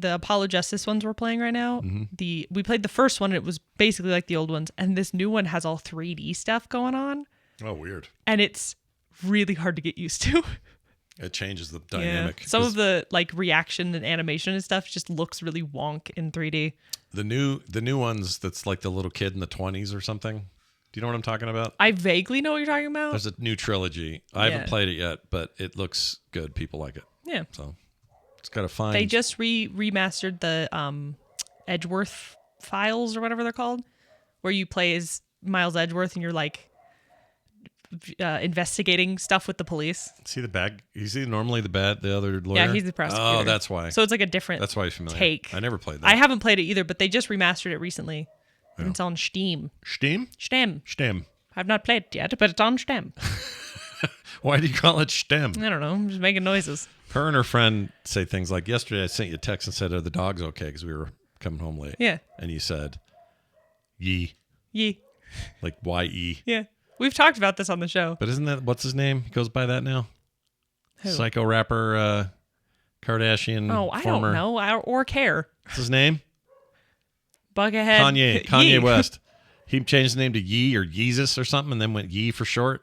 Speaker 2: Apollo Justice ones we're playing right now, we played the first one and it was basically like the old ones, and this new one has all 3D stuff going on.
Speaker 1: Oh, weird.
Speaker 2: And it's really hard to get used to.
Speaker 1: It changes the dynamic.
Speaker 2: Yeah. Some of the like reaction and animation and stuff just looks really wonk in 3D.
Speaker 1: The new ones that's like the little kid in the 20s or something. Do you know what I'm talking about?
Speaker 2: I vaguely know what you're talking about.
Speaker 1: There's a new trilogy. I haven't played it yet, but it looks good. People like it.
Speaker 2: Yeah.
Speaker 1: So it's got to find.
Speaker 2: They just remastered the Edgeworth files or whatever they're called, where you play as Miles Edgeworth and you're like investigating stuff with the police.
Speaker 1: See the bad. You see normally the other lawyer.
Speaker 2: Yeah, he's the prosecutor.
Speaker 1: Oh, that's why.
Speaker 2: So it's like a different.
Speaker 1: That's why he's familiar.
Speaker 2: Take.
Speaker 1: I never played that.
Speaker 2: I haven't played it either, but they just remastered it recently.
Speaker 1: Yeah.
Speaker 2: It's on Steam.
Speaker 1: Steam?
Speaker 2: Steam. I've not played it yet, but it's on Steam.
Speaker 1: Why do you call it Stem?
Speaker 2: I don't know. I'm just making noises.
Speaker 1: Her and her friend say things like, yesterday I sent you a text and said, are the dogs okay? Because we were coming home late.
Speaker 2: Yeah.
Speaker 1: And you said, ye.
Speaker 2: Ye.
Speaker 1: Like Y-E.
Speaker 2: Yeah. We've talked about this on the show.
Speaker 1: But isn't that, what's his name? He goes by that now?
Speaker 2: Who?
Speaker 1: Psycho rapper, Kardashian.
Speaker 2: Oh, I
Speaker 1: former.
Speaker 2: don't know or care.
Speaker 1: What's his name?
Speaker 2: Buckethead.
Speaker 1: Kanye
Speaker 2: Ye.
Speaker 1: West. He changed the name to Ye or Yeezus or something and then went Ye for short.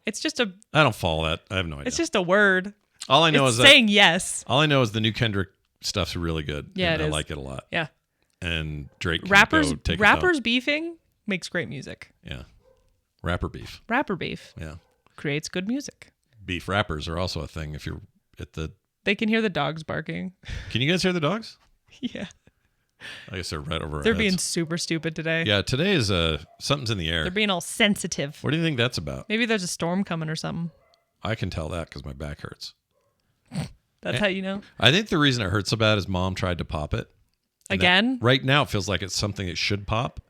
Speaker 2: It's just a.
Speaker 1: I don't follow that. I have no idea.
Speaker 2: It's just a word.
Speaker 1: All I know
Speaker 2: it's
Speaker 1: is
Speaker 2: saying yes.
Speaker 1: All I know is the new Kendrick stuff's really good.
Speaker 2: Yeah,
Speaker 1: and
Speaker 2: it
Speaker 1: I
Speaker 2: is.
Speaker 1: like it a lot.
Speaker 2: Yeah.
Speaker 1: And Drake can
Speaker 2: Rappers
Speaker 1: go take his own.
Speaker 2: rappers beefing makes great music.
Speaker 1: Yeah. Rapper beef.
Speaker 2: Rapper beef
Speaker 1: Yeah.
Speaker 2: creates good music.
Speaker 1: Beef rappers are also a thing if you're at the...
Speaker 2: They can hear the dogs barking.
Speaker 1: Can you guys hear the dogs?
Speaker 2: Yeah.
Speaker 1: I guess they're right over our
Speaker 2: They're
Speaker 1: heads.
Speaker 2: being super stupid today.
Speaker 1: Yeah, today is something's in the air.
Speaker 2: They're being all sensitive.
Speaker 1: What do you think that's about?
Speaker 2: Maybe there's a storm coming or something.
Speaker 1: I can tell that because my back hurts.
Speaker 2: That's how you know.
Speaker 1: I think the reason it hurts so bad is Mom tried to pop it. And
Speaker 2: Again?
Speaker 1: right now it feels like it's something it should pop,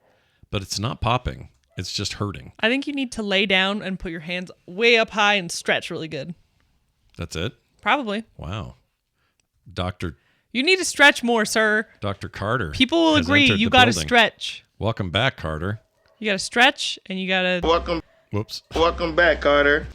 Speaker 1: but it's not popping. It's just hurting.
Speaker 2: I think you need to lay down and put your hands way up high and stretch really good.
Speaker 1: That's it?
Speaker 2: Probably.
Speaker 1: Wow. Dr.
Speaker 2: You need to stretch more, sir.
Speaker 1: Dr. Carter.
Speaker 2: People will
Speaker 1: has
Speaker 2: agree.
Speaker 1: entered
Speaker 2: You
Speaker 1: the
Speaker 2: got to
Speaker 1: building.
Speaker 2: stretch.
Speaker 1: Welcome back, Carter.
Speaker 2: You got to stretch and you got to
Speaker 4: Welcome back, Carter.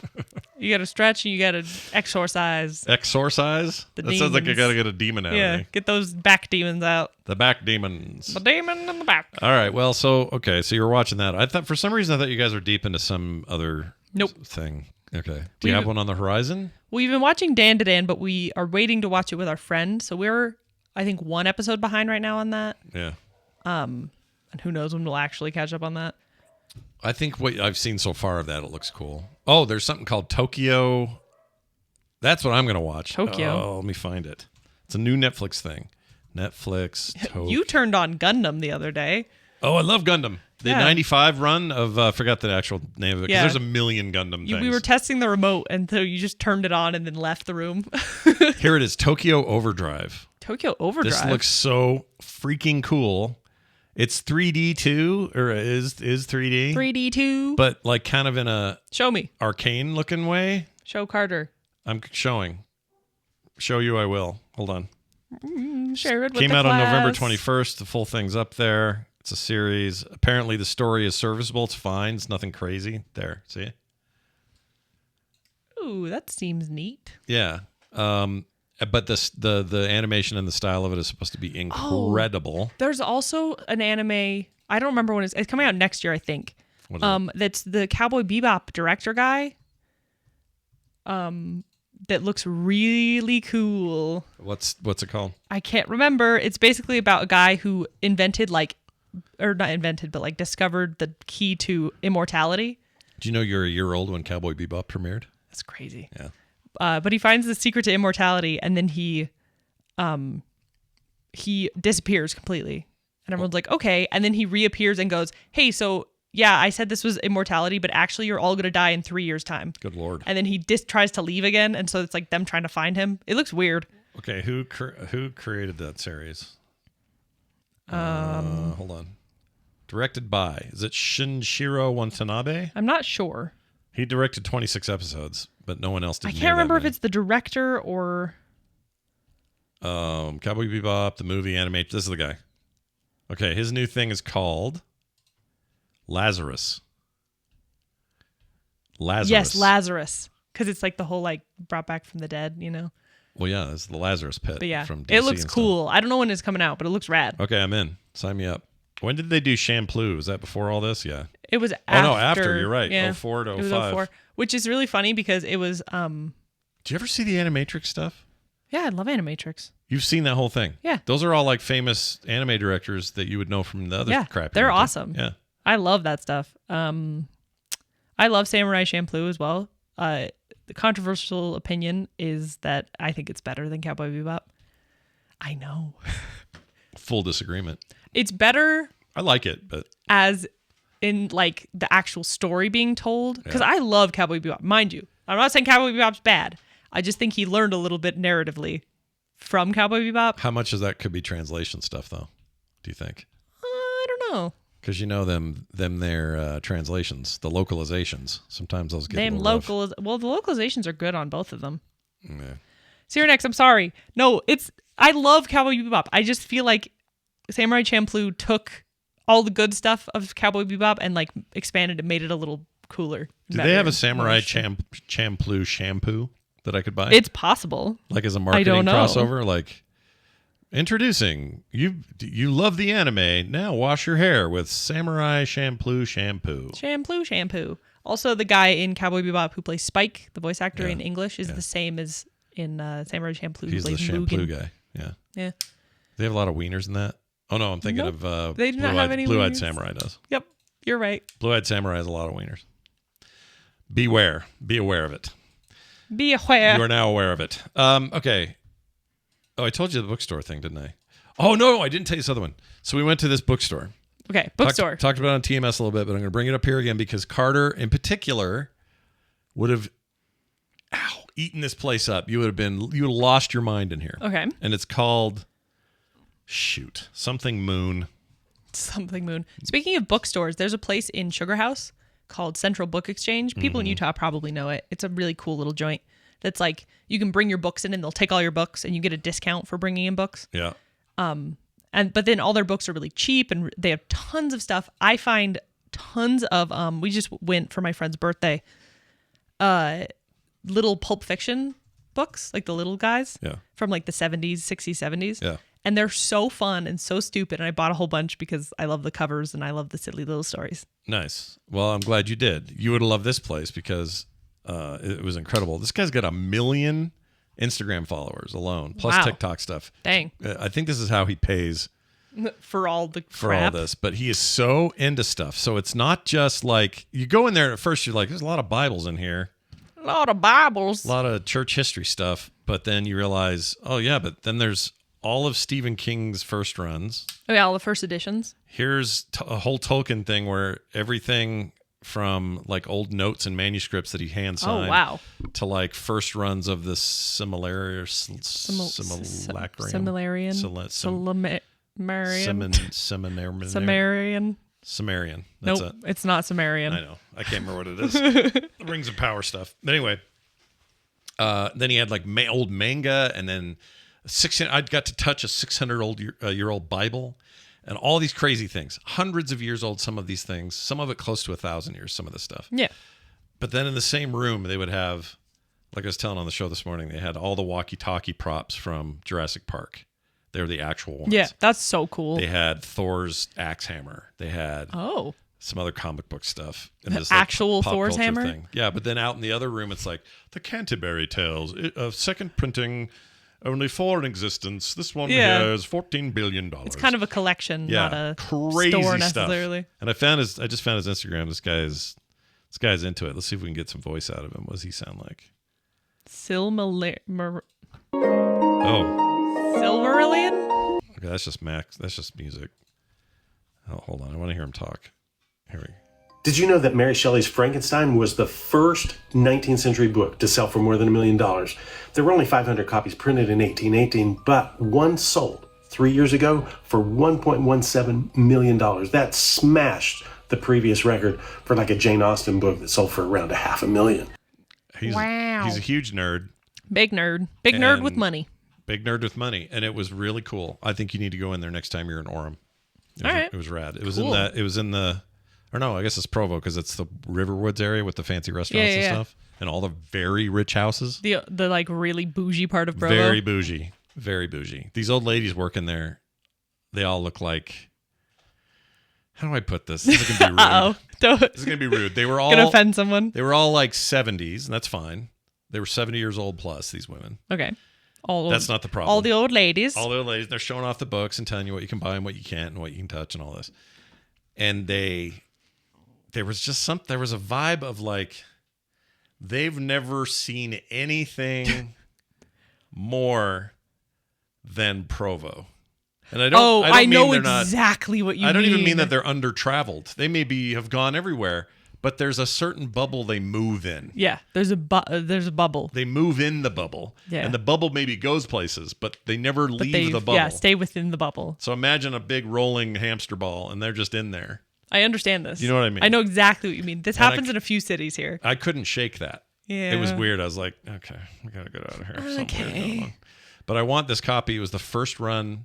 Speaker 2: stretch and you got to exorcise.
Speaker 1: Exorcise?
Speaker 2: The
Speaker 1: That sounds like I
Speaker 2: demons.
Speaker 1: got to get a demon out of
Speaker 2: Yeah,
Speaker 1: me.
Speaker 2: get those back demons out.
Speaker 1: The back demons.
Speaker 2: The demon in the back.
Speaker 1: All right. Well, so you were watching that. I thought for some reason I thought you guys were deep into some other thing. Okay. Do you have one on the horizon?
Speaker 2: We've been watching Dan to Dan, but we are waiting to watch it with our friend. So we're, I think, one episode behind right now on that.
Speaker 1: Yeah.
Speaker 2: And who knows when we'll actually catch up on that.
Speaker 1: I think what I've seen so far of that, it looks cool. Oh, there's something called Tokyo. That's what I'm going to watch.
Speaker 2: Tokyo.
Speaker 1: Oh, let me find it. It's a new Netflix thing. Netflix.
Speaker 2: You turned on Gundam the other day.
Speaker 1: Oh, I love Gundam. The
Speaker 2: Yeah.
Speaker 1: 95 run of, forgot the actual name of it, because
Speaker 2: Yeah.
Speaker 1: there's a million Gundam things.
Speaker 2: We were testing the remote, and so you just turned it on and then left the room.
Speaker 1: Here it is, Tokyo Overdrive.
Speaker 2: Tokyo Overdrive.
Speaker 1: This looks so freaking cool. It's 3D too, or is 3D.
Speaker 2: 3D 2.
Speaker 1: But like kind of in a
Speaker 2: Show me.
Speaker 1: arcane looking way.
Speaker 2: Show Carter.
Speaker 1: I'm showing. Show you I will. Hold on.
Speaker 2: Share it with
Speaker 1: Came
Speaker 2: the
Speaker 1: out on November
Speaker 2: class.
Speaker 1: 21st. The full thing's up there. It's a series. Apparently the story is serviceable. It's fine. It's nothing crazy. There. See it?
Speaker 2: Ooh, that seems neat.
Speaker 1: Yeah. But the animation and the style of it is supposed to be incredible.
Speaker 2: There's also an anime. I don't remember when it's coming out next year, I think.
Speaker 1: What is it?
Speaker 2: That's the Cowboy Bebop director guy. That looks really cool.
Speaker 1: What's it called?
Speaker 2: I can't remember. It's basically about a guy who invented discovered the key to immortality.
Speaker 1: Do you know you're a year old when Cowboy Bebop premiered?
Speaker 2: That's crazy.
Speaker 1: Yeah.
Speaker 2: But he finds the secret to immortality, and then he disappears completely. And everyone's like, okay. And then he reappears and goes, hey, so yeah, I said this was immortality, but actually you're all going to die in 3 years' time.
Speaker 1: Good Lord.
Speaker 2: And then he tries to leave again. And so it's like them trying to find him. It looks weird.
Speaker 1: Okay, who created that series? Hold on. Directed by, is it Shinshiro Watanabe?
Speaker 2: I'm not sure.
Speaker 1: He directed 26 episodes, but no one else did.
Speaker 2: I can't remember if it's the director or...
Speaker 1: Cowboy Bebop, the movie, animation. This is the guy. Okay, his new thing is called Lazarus. Lazarus.
Speaker 2: Yes, Lazarus. Because it's like the whole like brought back from the dead, you know?
Speaker 1: Well, yeah, it's the Lazarus Pit.
Speaker 2: But yeah,
Speaker 1: from DC
Speaker 2: it looks
Speaker 1: and stuff.
Speaker 2: cool. I don't know when it's coming out, but it looks rad.
Speaker 1: Okay, I'm in. Sign me up. When did they do Shamploo? Was that before all this? Yeah.
Speaker 2: It was after.
Speaker 1: Oh, no, after. You're right.
Speaker 2: Yeah,
Speaker 1: 04 to
Speaker 2: it was
Speaker 1: 05.
Speaker 2: 04, which is really funny because it was,
Speaker 1: Do you ever see the Animatrix stuff?
Speaker 2: yeah, I love Animatrix.
Speaker 1: You've seen that whole thing.
Speaker 2: Yeah.
Speaker 1: Those are all like famous anime directors that you would know from the other
Speaker 2: Yeah,
Speaker 1: crap.
Speaker 2: they're
Speaker 1: you did.
Speaker 2: awesome.
Speaker 1: Yeah.
Speaker 2: I love that stuff. I love Samurai Champloo as well. The controversial opinion is that I think it's better than Cowboy Bebop. I know.
Speaker 1: Full disagreement.
Speaker 2: It's better
Speaker 1: I like it, but
Speaker 2: as in like the actual story being told. Because I love Cowboy Bebop. Mind you, I'm not saying Cowboy Bebop's bad. I just think he learned a little bit narratively from Cowboy Bebop.
Speaker 1: how much of that could be translation stuff, though? Do you think?
Speaker 2: I don't know.
Speaker 1: Because you know their translations, the localizations. Sometimes those get a little rough.
Speaker 2: Well, the localizations are good on both of them.
Speaker 1: Yeah.
Speaker 2: Cyranex, I'm sorry. No, I love Cowboy Bebop. I just feel like Samurai Champloo took all the good stuff of Cowboy Bebop and like expanded and made it a little cooler.
Speaker 1: Do
Speaker 2: better,
Speaker 1: they have a
Speaker 2: more
Speaker 1: Samurai
Speaker 2: interesting.
Speaker 1: Champloo shampoo that I could buy?
Speaker 2: It's possible.
Speaker 1: Like as a marketing
Speaker 2: don't know.
Speaker 1: crossover? Like, introducing, you love the anime, now wash your hair with Samurai Shamploo shampoo.
Speaker 2: Shampoo. Also, the guy in Cowboy Bebop who plays Spike, the voice actor
Speaker 1: Yeah.
Speaker 2: in English, is the same as in Samurai Champloo.
Speaker 1: He's
Speaker 2: who
Speaker 1: the
Speaker 2: plays
Speaker 1: shampoo
Speaker 2: Mugen.
Speaker 1: guy. Yeah.
Speaker 2: Yeah.
Speaker 1: They have a lot of wieners in that. Oh no, I'm thinking
Speaker 2: Nope.
Speaker 1: of
Speaker 2: They do not have any
Speaker 1: Blue-Eyed
Speaker 2: wieners.
Speaker 1: Samurai does.
Speaker 2: Yep. You're right.
Speaker 1: Blue-Eyed Samurai has a lot of wieners. Beware. Be aware of it.
Speaker 2: Be aware.
Speaker 1: You are now aware of it. Okay. Oh, I told you the bookstore thing, didn't I? Oh no, I didn't tell you this other one. So we went to this bookstore.
Speaker 2: Okay. Bookstore.
Speaker 1: Talked about it on TMS a little bit, but I'm going to bring it up here again because Carter, in particular, would have eaten this place up. You would have lost your mind in here.
Speaker 2: Okay.
Speaker 1: And it's called something Moon.
Speaker 2: Something Moon. Speaking of bookstores, there's a place in Sugar House called Central Book Exchange. People in Utah probably know it. It's a really cool little joint that's like you can bring your books in and they'll take all your books and you get a discount for bringing in books.
Speaker 1: Yeah.
Speaker 2: But then all their books are really cheap and they have tons of stuff. I find tons of we just went for my friend's birthday. Little Pulp Fiction books, like the little guys.
Speaker 1: Yeah.
Speaker 2: From like the 70s, 60s, 70s.
Speaker 1: Yeah.
Speaker 2: And they're so fun and so stupid. And I bought a whole bunch because I love the covers and I love the silly little stories.
Speaker 1: Nice. Well, I'm glad you did. You would have loved this place because it was incredible. This guy's got 1 million Instagram followers alone, plus
Speaker 2: Wow.
Speaker 1: TikTok stuff.
Speaker 2: Dang.
Speaker 1: I think this is how he pays
Speaker 2: For all the
Speaker 1: for
Speaker 2: crap.
Speaker 1: all this. But he is so into stuff. So it's not just like you go in there and at first you're like, there's a lot of Bibles in here,
Speaker 2: A lot of Bibles.
Speaker 1: a lot of church history stuff. But then you realize, oh yeah, but then there's all of Stephen King's first runs.
Speaker 2: Oh, yeah, all the first editions.
Speaker 1: Here's a whole Tolkien thing where everything from like old notes and manuscripts that he hand signed
Speaker 2: Oh, wow.
Speaker 1: to like first runs of the similarium.
Speaker 2: Similarian. Sumerian.
Speaker 1: Sumerian. That's
Speaker 2: Nope,
Speaker 1: it.
Speaker 2: it's not Sumerian.
Speaker 1: I know. I can't remember what it is. Rings of Power stuff. But anyway, then he had like old manga, and then I got to touch a 600-year-old Bible, and all these crazy things. Hundreds of years old. Some of these things. Some of it close to 1,000 years. Some of this stuff.
Speaker 2: Yeah.
Speaker 1: But then in the same room, they would have, like I was telling on the show this morning, they had all the walkie-talkie props from Jurassic Park. They were the actual ones.
Speaker 2: Yeah, that's so cool.
Speaker 1: They had Thor's axe hammer. They had
Speaker 2: Oh.
Speaker 1: some other comic book stuff. And
Speaker 2: The
Speaker 1: this, like,
Speaker 2: actual
Speaker 1: pop
Speaker 2: Thor's
Speaker 1: culture
Speaker 2: hammer?
Speaker 1: thing. Yeah, but then out in the other room, it's like the Canterbury Tales of second printing, only 4 in existence. This one
Speaker 2: Yeah.
Speaker 1: here is $14 billion.
Speaker 2: It's kind of a collection,
Speaker 1: yeah,
Speaker 2: not a
Speaker 1: crazy
Speaker 2: store
Speaker 1: stuff.
Speaker 2: necessarily.
Speaker 1: And I just found his Instagram. This guy's into it. Let's see if we can get some voice out of him. What does he sound like?
Speaker 2: Silmarillion?
Speaker 1: Oh, okay, that's just Max. That's just music. Oh, hold on. I want to hear him talk. Here we go.
Speaker 5: Did you know that Mary Shelley's Frankenstein was the first 19th century book to sell for more than $1 million? There were only 500 copies printed in 1818, but one sold 3 years ago for $1.17 million. That smashed the previous record for like a Jane Austen book that sold for around $500,000.
Speaker 2: Wow.
Speaker 1: He's a huge nerd.
Speaker 2: Big nerd. Big nerd with
Speaker 1: And-
Speaker 2: money.
Speaker 1: Big nerd with money, and it was really cool. I think you need to go in there next time you're in Orem.
Speaker 2: All right.
Speaker 1: It was rad. It was
Speaker 2: Cool.
Speaker 1: in the. Or no, I guess it's Provo because it's the Riverwoods area with the fancy restaurants and stuff, and all the very rich houses.
Speaker 2: The like really bougie part of Provo.
Speaker 1: Very bougie, very bougie. These old ladies working there, they all look like. How do I put this? This is gonna be rude. This is gonna be rude. They were all
Speaker 2: gonna offend someone.
Speaker 1: They were all like 70s, and that's fine. They were 70 years old plus. These women.
Speaker 2: Okay.
Speaker 1: That's not the problem.
Speaker 2: All the old ladies.
Speaker 1: All the old ladies. They're showing off the books and telling you what you can buy and what you can't and what you can touch and all this. And there was a vibe of like they've never seen anything more than Provo. And I know
Speaker 2: exactly what you mean.
Speaker 1: I don't even mean that they're under-traveled. They maybe have gone everywhere, but there's a certain bubble they move in.
Speaker 2: Yeah, there's a bubble.
Speaker 1: They move in the bubble.
Speaker 2: Yeah.
Speaker 1: And the bubble maybe goes places, but they never leave the bubble.
Speaker 2: Yeah, stay within the bubble.
Speaker 1: So imagine a big rolling hamster ball, and they're just in there.
Speaker 2: I understand this.
Speaker 1: You know what I mean?
Speaker 2: I know exactly what you mean. This happens in a few cities here.
Speaker 1: I couldn't shake that.
Speaker 2: Yeah.
Speaker 1: It was weird. I was like, okay, we got to get out of here.
Speaker 2: Okay.
Speaker 1: But I want this copy. It was the first run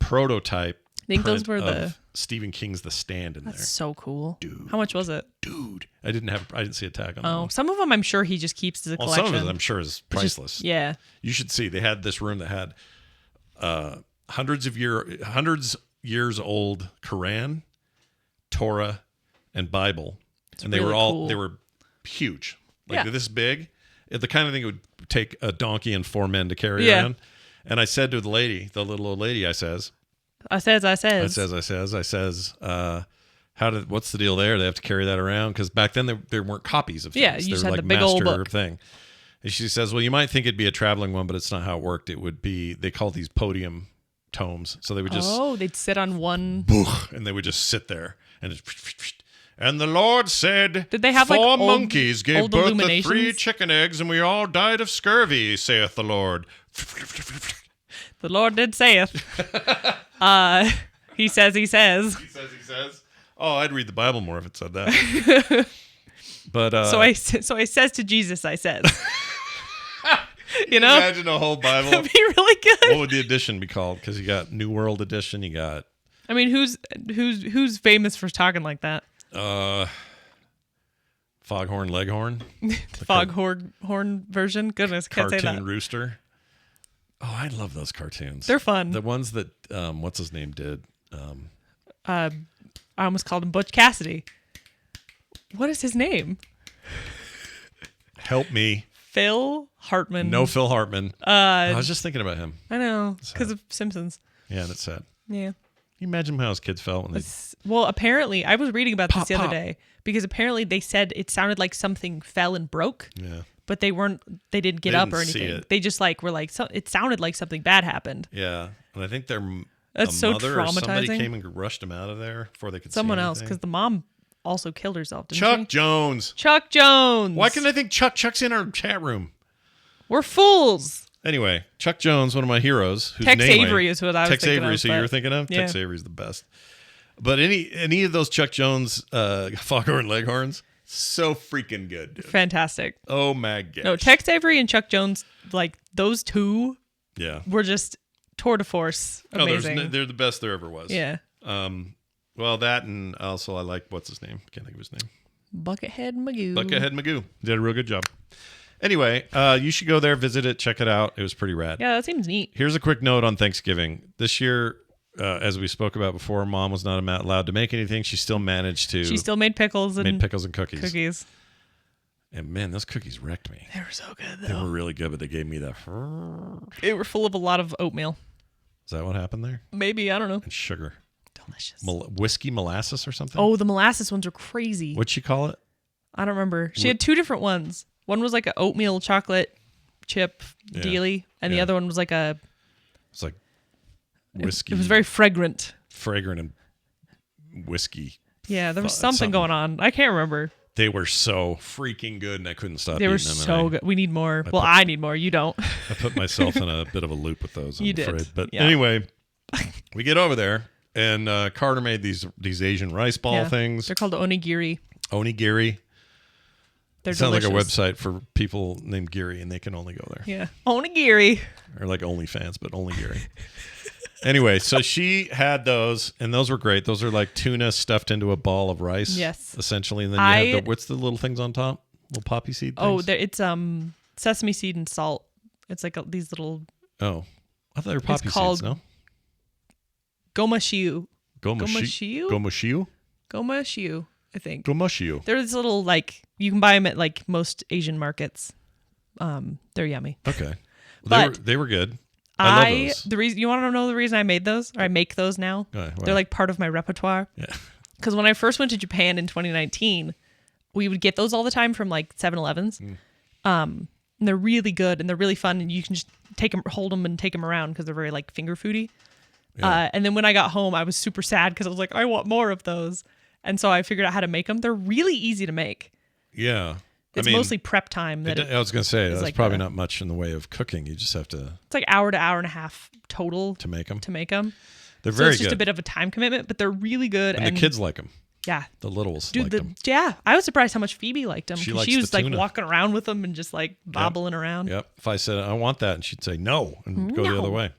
Speaker 1: prototype.
Speaker 2: I think those were the
Speaker 1: Stephen King's The Stand in there.
Speaker 2: That's so cool.
Speaker 1: Dude.
Speaker 2: How much was it?
Speaker 1: Dude. I didn't see a tag on that.
Speaker 2: Oh, some of them I'm sure he just keeps as a collection.
Speaker 1: Some of it I'm sure is priceless.
Speaker 2: Yeah.
Speaker 1: You should see. They had this room that had hundreds years old Quran, Torah, and Bible. And they
Speaker 2: really
Speaker 1: were all
Speaker 2: cool.
Speaker 1: they were huge. Like this big. The kind of thing it would take a donkey and 4 men to carry around. And I said to the little old lady, I says, what's the deal there? They have to carry that around because back then there weren't copies of things.
Speaker 2: Yeah, you just
Speaker 1: were
Speaker 2: had
Speaker 1: like
Speaker 2: the big old book
Speaker 1: thing. And she says, well, you might think it'd be a traveling one, but it's not how it worked. It would be, they call these podium tomes. So they would just,
Speaker 2: they'd sit on one,
Speaker 1: and they would just sit there and just, and the Lord said,
Speaker 2: did they have
Speaker 1: four
Speaker 2: like
Speaker 1: monkeys gave
Speaker 2: old
Speaker 1: birth to 3 chicken eggs, and we all died of scurvy, saith the Lord.
Speaker 2: The Lord did saith. He says. He says.
Speaker 1: Oh, I'd read the Bible more if it said that. But
Speaker 2: so I says to Jesus, I says. You know,
Speaker 1: imagine a whole Bible.
Speaker 2: That'd be really good.
Speaker 1: What would the edition be called? Because you got New World Edition. You got.
Speaker 2: I mean, who's famous for talking like that?
Speaker 1: Foghorn Leghorn.
Speaker 2: The Foghorn version. Goodness, can't say that.
Speaker 1: Cartoon Rooster. Oh, I love those cartoons.
Speaker 2: They're fun.
Speaker 1: The ones that what's his name did.
Speaker 2: I almost called him Butch Cassidy. What is his name?
Speaker 1: Help me.
Speaker 2: Phil Hartman.
Speaker 1: No, Phil Hartman. I was just thinking about him.
Speaker 2: I know, because of Simpsons.
Speaker 1: Yeah, that's sad.
Speaker 2: Yeah.
Speaker 1: Can you imagine how his kids felt when they...
Speaker 2: Well, apparently, I was reading about this the other day because apparently they said it sounded like something fell and broke.
Speaker 1: Yeah.
Speaker 2: But they didn't get up or anything. They just were like, it sounded like something bad happened.
Speaker 1: Yeah. And I think their
Speaker 2: That's so
Speaker 1: mother or somebody
Speaker 2: traumatizing.
Speaker 1: came and rushed him out of there before they could see
Speaker 2: Someone
Speaker 1: anything.
Speaker 2: else, because the mom also killed herself, didn't
Speaker 1: Chuck
Speaker 2: she?
Speaker 1: Jones.
Speaker 2: Chuck Jones.
Speaker 1: Why can't I think Chuck's in our chat room?
Speaker 2: We're fools.
Speaker 1: Anyway, Chuck Jones, one of my heroes. Whose
Speaker 2: Tex
Speaker 1: name
Speaker 2: Avery is what I was
Speaker 1: Tex
Speaker 2: thinking
Speaker 1: Avery,
Speaker 2: of.
Speaker 1: so you were thinking of?
Speaker 2: Yeah.
Speaker 1: Tex Avery's the best. But any of those Chuck Jones Foghorn Leghorns, so freaking good, dude.
Speaker 2: Fantastic.
Speaker 1: Oh my gosh.
Speaker 2: No, Tex Avery and Chuck Jones, like those two were just tour de force. Amazing.
Speaker 1: They're the best there ever was.
Speaker 2: Yeah.
Speaker 1: Well, that and also I like, what's his name? Can't think of his name.
Speaker 2: Buckethead Magoo.
Speaker 1: Buckethead Magoo. Did a real good job. Anyway, you should go there, visit it, check it out. It was pretty rad.
Speaker 2: Yeah, that seems neat.
Speaker 1: Here's a quick note on Thanksgiving. This year, as we spoke about before, Mom was not allowed to make anything. She still managed to.
Speaker 2: She still made pickles and
Speaker 1: cookies. And man, those cookies wrecked me.
Speaker 2: They were so good, though.
Speaker 1: They were really good, but they gave me that.
Speaker 2: They were full of a lot of oatmeal.
Speaker 1: Is that what happened there?
Speaker 2: Maybe, I don't know.
Speaker 1: And sugar.
Speaker 2: Delicious.
Speaker 1: Whiskey molasses or something?
Speaker 2: Oh, the molasses ones are crazy.
Speaker 1: What'd she call it?
Speaker 2: I don't remember. She had 2 different ones. One was like an oatmeal chocolate chip dealie, and the other one was like a...
Speaker 1: It's like whiskey.
Speaker 2: It was very fragrant.
Speaker 1: Fragrant and whiskey.
Speaker 2: Yeah, there was something going on. I can't remember.
Speaker 1: They were so freaking good, and I couldn't stop
Speaker 2: eating
Speaker 1: them.
Speaker 2: They were so good. We need more. I need more. You don't.
Speaker 1: I put myself in a bit of a loop with those, I'm afraid.
Speaker 2: Did.
Speaker 1: But anyway, we get over there, and Carter made these Asian rice ball things.
Speaker 2: They're called onigiri.
Speaker 1: Onigiri.
Speaker 2: They're
Speaker 1: sounds
Speaker 2: delicious.
Speaker 1: like a website for people named Gary, and they can only go there.
Speaker 2: Yeah. Onigiri.
Speaker 1: Or like OnlyFans, but only Gary. Anyway, so she had those, and those were great. Those are like tuna stuffed into a ball of rice.
Speaker 2: Yes.
Speaker 1: Essentially. And then you have what's the little things on top? Little poppy seed things?
Speaker 2: It's sesame seed and salt. It's like these little...
Speaker 1: Oh. I thought they were poppy
Speaker 2: called
Speaker 1: seeds, no?
Speaker 2: Gomashiu.
Speaker 1: Gomashiu? Gomashiu?
Speaker 2: Gomashiu, I think.
Speaker 1: Gomashiu.
Speaker 2: They're this little, like, you can buy them at, like, most Asian markets. They're yummy.
Speaker 1: Okay.
Speaker 2: But
Speaker 1: they were good. I love those.
Speaker 2: The reason you want to know the reason I made those, or I make those now? They're like part of my repertoire.
Speaker 1: Yeah.
Speaker 2: Because when I first went to Japan in 2019, we would get those all the time from like 7-Elevens. And they're really good and they're really fun, and you can just hold them and take them around because they're very like finger foody. Yeah. And then when I got home, I was super sad because I was like, I want more of those. And so I figured out how to make them. They're really easy to make.
Speaker 1: Yeah.
Speaker 2: It's mostly prep time.
Speaker 1: I was going to say, that's like probably not much in the way of cooking. You just have to...
Speaker 2: It's like hour to hour and a half total.
Speaker 1: To make them.
Speaker 2: They're very good. It's just a bit of a time commitment, but they're really good.
Speaker 1: And the kids like them.
Speaker 2: Yeah.
Speaker 1: The littles liked them.
Speaker 2: Yeah. I was surprised how much Phoebe liked them.
Speaker 1: She
Speaker 2: was like walking around with them and just like bobbling around.
Speaker 1: Yep. If I said, I want that, and she'd say no and go the other way.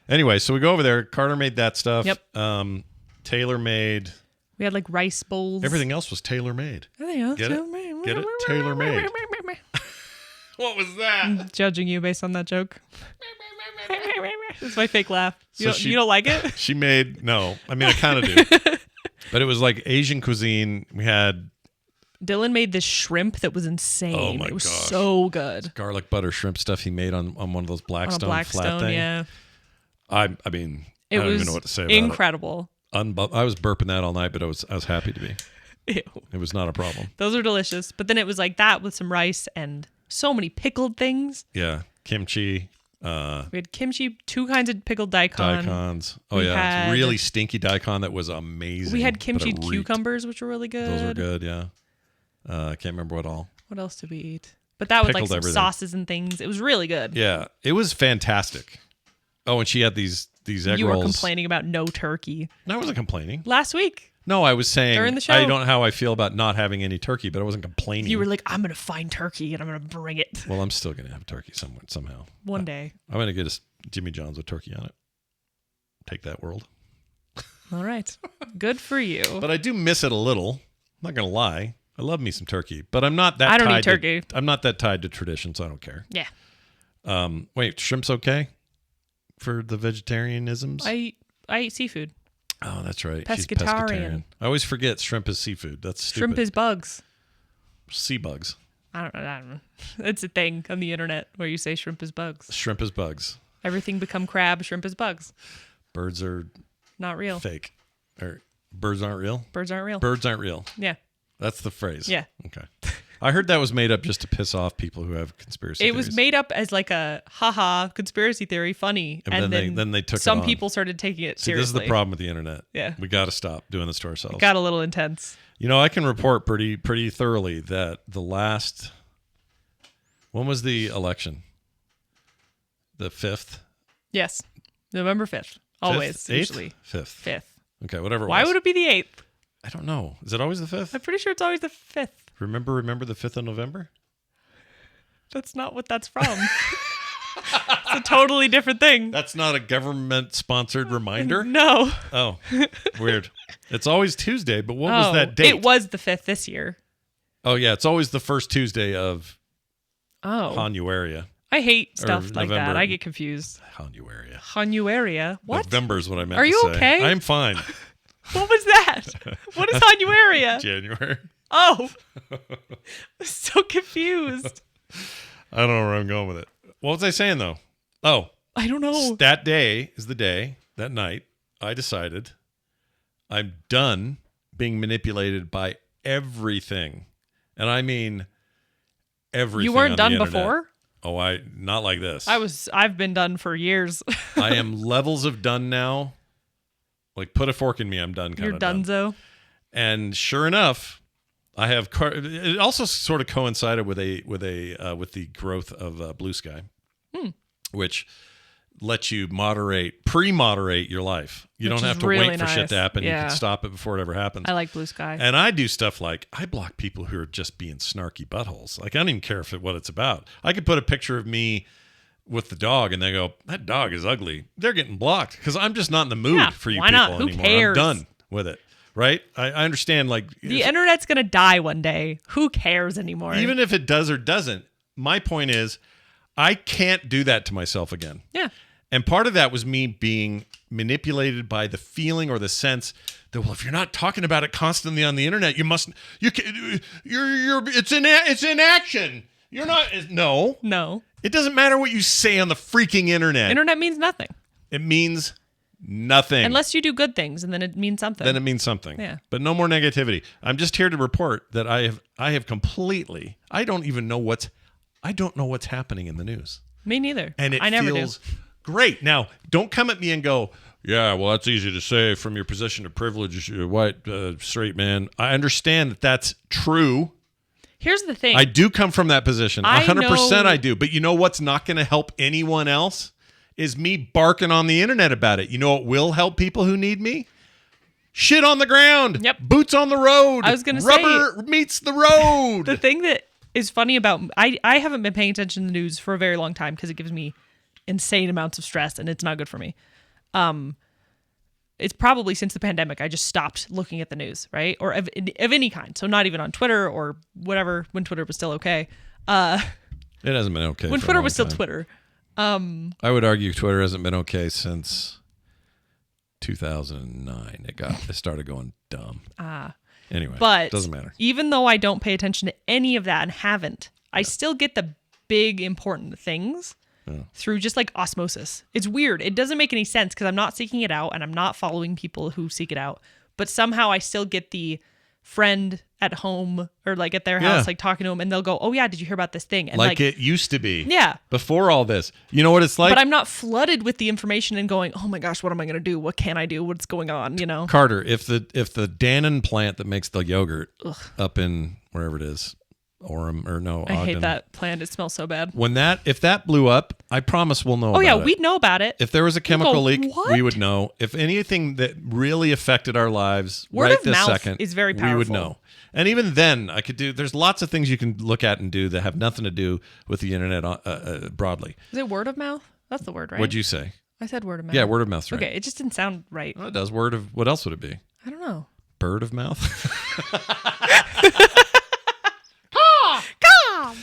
Speaker 1: Anyway, so we go over there. Carter made that stuff.
Speaker 2: Yep.
Speaker 1: Taylor made...
Speaker 2: We had like rice bowls.
Speaker 1: Everything else was tailor-made.
Speaker 2: Everything else
Speaker 1: tailor-made. Get it? Tailor-made. What was that?
Speaker 2: I'm judging you based on that joke. It's my fake laugh. You don't like it?
Speaker 1: She made... No. I mean, I kind of do. But it was like Asian cuisine. We had...
Speaker 2: Dylan made this shrimp that was insane.
Speaker 1: Oh my gosh.
Speaker 2: It was so good.
Speaker 1: Garlic butter shrimp stuff he made on one of those Blackstone flat thing.
Speaker 2: Yeah.
Speaker 1: I mean, I don't even know what to say about
Speaker 2: incredible.
Speaker 1: I was burping that all night, but I was happy to be.
Speaker 2: Ew.
Speaker 1: It was not a problem.
Speaker 2: Those are delicious. But then it was like that with some rice and so many pickled things.
Speaker 1: Yeah. Kimchi.
Speaker 2: We had kimchi, 2 kinds of pickled daikon.
Speaker 1: Daikons. Oh, yeah. It's really stinky daikon that was amazing.
Speaker 2: We had kimchi cucumbers, which were really good.
Speaker 1: Those were good, yeah. I can't remember what all.
Speaker 2: What else did we eat? But that was like some
Speaker 1: everything.
Speaker 2: Sauces and things. It was really good.
Speaker 1: Yeah. It was fantastic. Oh, and she had these egg rolls.
Speaker 2: You were complaining about no turkey.
Speaker 1: No, I wasn't complaining.
Speaker 2: Last week.
Speaker 1: No, I was saying
Speaker 2: during the show.
Speaker 1: I don't know how I feel about not having any turkey, but I wasn't complaining.
Speaker 2: You were like, I'm going to find turkey and I'm going to bring it.
Speaker 1: Well, I'm still going to have turkey somehow.
Speaker 2: One day.
Speaker 1: I'm going to get a Jimmy John's with turkey on it. Take that, world.
Speaker 2: All right. Good for you.
Speaker 1: But I do miss it a little. I'm not going to lie. I love me some turkey, but I'm not that
Speaker 2: I don't eat turkey.
Speaker 1: I'm not that tied to tradition, so I don't care.
Speaker 2: Yeah.
Speaker 1: Wait, shrimp's okay for the vegetarianisms?
Speaker 2: I eat seafood.
Speaker 1: Oh, that's right.
Speaker 2: Pescatarian.
Speaker 1: She's pescatarian. I always forget shrimp is seafood. That's stupid.
Speaker 2: Shrimp is bugs.
Speaker 1: Sea bugs.
Speaker 2: I don't know. It's a thing on the internet where you say shrimp is bugs.
Speaker 1: Shrimp is bugs.
Speaker 2: Everything become crab. Shrimp is bugs.
Speaker 1: Birds are
Speaker 2: not real.
Speaker 1: Fake. Or birds aren't real?
Speaker 2: Birds aren't real.
Speaker 1: Birds aren't real.
Speaker 2: Yeah.
Speaker 1: That's the phrase.
Speaker 2: Yeah.
Speaker 1: Okay. I heard that was made up just to piss off people who have conspiracy theories.
Speaker 2: It was made up as like a haha conspiracy theory, funny, and
Speaker 1: then they took
Speaker 2: some
Speaker 1: it on.
Speaker 2: people started taking it seriously.
Speaker 1: This is the problem with the internet.
Speaker 2: Yeah.
Speaker 1: We got to stop doing this to ourselves.
Speaker 2: It got a little intense.
Speaker 1: You know, I can report pretty thoroughly that when was the election? The 5th?
Speaker 2: Yes. November 5th. Always.
Speaker 1: 5th? 8th?
Speaker 2: Usually.
Speaker 1: 5th.
Speaker 2: 5th.
Speaker 1: Okay, whatever it was.
Speaker 2: Why would it be the 8th?
Speaker 1: I don't know. Is it always the 5th?
Speaker 2: I'm pretty sure it's always the 5th.
Speaker 1: Remember the 5th of November?
Speaker 2: That's not what that's from. It's a totally different thing.
Speaker 1: That's not a government-sponsored reminder?
Speaker 2: No.
Speaker 1: Oh, weird. It's always Tuesday, but what was that date?
Speaker 2: It was the 5th this year.
Speaker 1: Oh, yeah. It's always the first Tuesday of January.
Speaker 2: I hate stuff like
Speaker 1: November.
Speaker 2: that. I get confused. January. What?
Speaker 1: November is what I meant
Speaker 2: Are
Speaker 1: to
Speaker 2: you
Speaker 1: say.
Speaker 2: okay?
Speaker 1: I'm fine.
Speaker 2: What was that? What is January?
Speaker 1: January.
Speaker 2: Oh. I'm so confused.
Speaker 1: I don't know where I'm going with it. What was I saying, though? Oh.
Speaker 2: I don't know.
Speaker 1: That day is the day, that night, I decided I'm done being manipulated by everything. And I mean everything.
Speaker 2: You weren't
Speaker 1: on
Speaker 2: done
Speaker 1: the internet.
Speaker 2: before?
Speaker 1: Oh, not like this.
Speaker 2: I've been done for years.
Speaker 1: I am levels of done now. Like, put a fork in me, I'm done.
Speaker 2: You're donezo.
Speaker 1: And sure enough, I have. It also sort of coincided with the growth of Blue Sky, which lets you pre-moderate your life. You don't have to wait for shit to happen.
Speaker 2: Yeah.
Speaker 1: You can stop it before it ever happens.
Speaker 2: I like Blue Sky.
Speaker 1: And I do stuff like I block people who are just being snarky buttholes. Like, I don't even care what it's about. I could put a picture of me with the dog and they go, that dog is ugly, they're getting blocked because I'm just not in the mood for you
Speaker 2: why
Speaker 1: people
Speaker 2: not? Who
Speaker 1: anymore.
Speaker 2: cares?
Speaker 1: I'm done with it. Right? I understand. Like
Speaker 2: The internet's going to die one day. Who cares anymore?
Speaker 1: even if it does or doesn't, my point is I can't do that to myself again.
Speaker 2: Yeah.
Speaker 1: And part of that was me being manipulated by the feeling or the sense that, well, if you're not talking about it constantly on the internet, it's in action. You're not. No. It doesn't matter what you say on the freaking internet.
Speaker 2: Internet means nothing.
Speaker 1: It means nothing.
Speaker 2: Unless you do good things, and then it means something.
Speaker 1: Then it means something.
Speaker 2: Yeah.
Speaker 1: But no more negativity. I'm just here to report that I have completely. I don't know what's happening in the news.
Speaker 2: Me neither.
Speaker 1: And it
Speaker 2: I never
Speaker 1: feels
Speaker 2: do.
Speaker 1: great. Now, don't come at me and go, yeah, well, that's easy to say from your position of privilege, you're a white, straight man. I understand that that's true.
Speaker 2: Here's the thing.
Speaker 1: I do come from that position.
Speaker 2: I
Speaker 1: 100%
Speaker 2: know-
Speaker 1: I do. But you know what's not going to help anyone else? Is me barking on the internet about it. You know what will help people who need me? Shit on the ground.
Speaker 2: Yep.
Speaker 1: Boots on the road.
Speaker 2: I was gonna say-
Speaker 1: Rubber meets the road.
Speaker 2: The thing that is funny about I haven't been paying attention to the news for a very long time because it gives me insane amounts of stress and it's not good for me. It's probably since the pandemic I just stopped looking at the news, right? Or of any kind. So not even on Twitter or whatever when Twitter was still okay.
Speaker 1: It hasn't been okay.
Speaker 2: When
Speaker 1: for a
Speaker 2: Twitter
Speaker 1: long
Speaker 2: was still
Speaker 1: time.
Speaker 2: Twitter.
Speaker 1: I would argue Twitter hasn't been okay since 2009. It started going dumb. Anyway,
Speaker 2: But
Speaker 1: doesn't matter.
Speaker 2: Even though I don't pay attention to any of that and haven't, I still get the big important things through just like osmosis. It's weird. It doesn't make any sense because I'm not seeking it out and I'm not following people who seek it out. But somehow I still get the friend at home or like at their house, like talking to them, and they'll go, "Oh yeah, did you hear about this thing?" And
Speaker 1: like it used to be.
Speaker 2: Yeah.
Speaker 1: Before all this, you know what it's like.
Speaker 2: But I'm not flooded with the information and going, "Oh my gosh, what am I going to do? What can I do? What's going on?" You know.
Speaker 1: Carter, if the Dannon plant that makes the yogurt up in wherever it is, Orem or no,
Speaker 2: I hate
Speaker 1: Ogden,
Speaker 2: that plant. It smells so bad.
Speaker 1: if that blew up, I promise we'll know.
Speaker 2: Oh yeah,
Speaker 1: about it.
Speaker 2: we'd know about it.
Speaker 1: If there was a chemical leak,
Speaker 2: "What?"
Speaker 1: we would know. If anything that really affected our lives
Speaker 2: Word
Speaker 1: right
Speaker 2: of
Speaker 1: this
Speaker 2: mouth
Speaker 1: second,
Speaker 2: is very
Speaker 1: we would
Speaker 2: powerful.
Speaker 1: know. And even then, I could do. There's lots of things you can look at and do that have nothing to do with the internet broadly.
Speaker 2: Is it word of mouth? That's the word, right?
Speaker 1: What'd you say?
Speaker 2: I said word of mouth.
Speaker 1: Yeah, word of mouth's right.
Speaker 2: Okay, it just didn't sound right.
Speaker 1: Well, it does. Word of what else would it be?
Speaker 2: I don't know.
Speaker 1: Bird of mouth.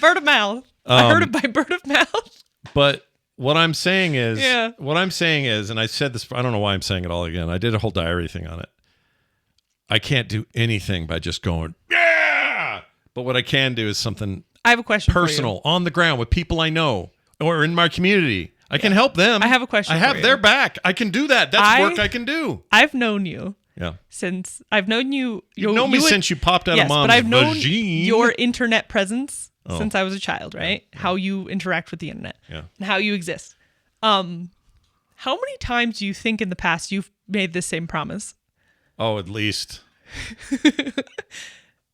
Speaker 2: Bird of mouth. I heard it by bird of mouth.
Speaker 1: But what I'm saying is,
Speaker 2: Yeah.
Speaker 1: and I said this. I don't know why I'm saying it all again. I did a whole diary thing on it. I can't do anything by just going, yeah. But what I can do is something
Speaker 2: I have a question
Speaker 1: personal, on the ground with people I know or in my community. I can help them.
Speaker 2: I have a question
Speaker 1: I
Speaker 2: for
Speaker 1: have
Speaker 2: you.
Speaker 1: their back. I can do that. That's work I can do.
Speaker 2: I've known you
Speaker 1: Yeah.
Speaker 2: since I've known you.
Speaker 1: You've known me since you popped out
Speaker 2: yes,
Speaker 1: of mom's
Speaker 2: but I've known
Speaker 1: vagine.
Speaker 2: your internet presence
Speaker 1: Oh.
Speaker 2: since I was a child, right? How you interact with the internet
Speaker 1: Yeah.
Speaker 2: and how you exist. How many times do you think in the past you've made this same promise?
Speaker 1: Oh, at least.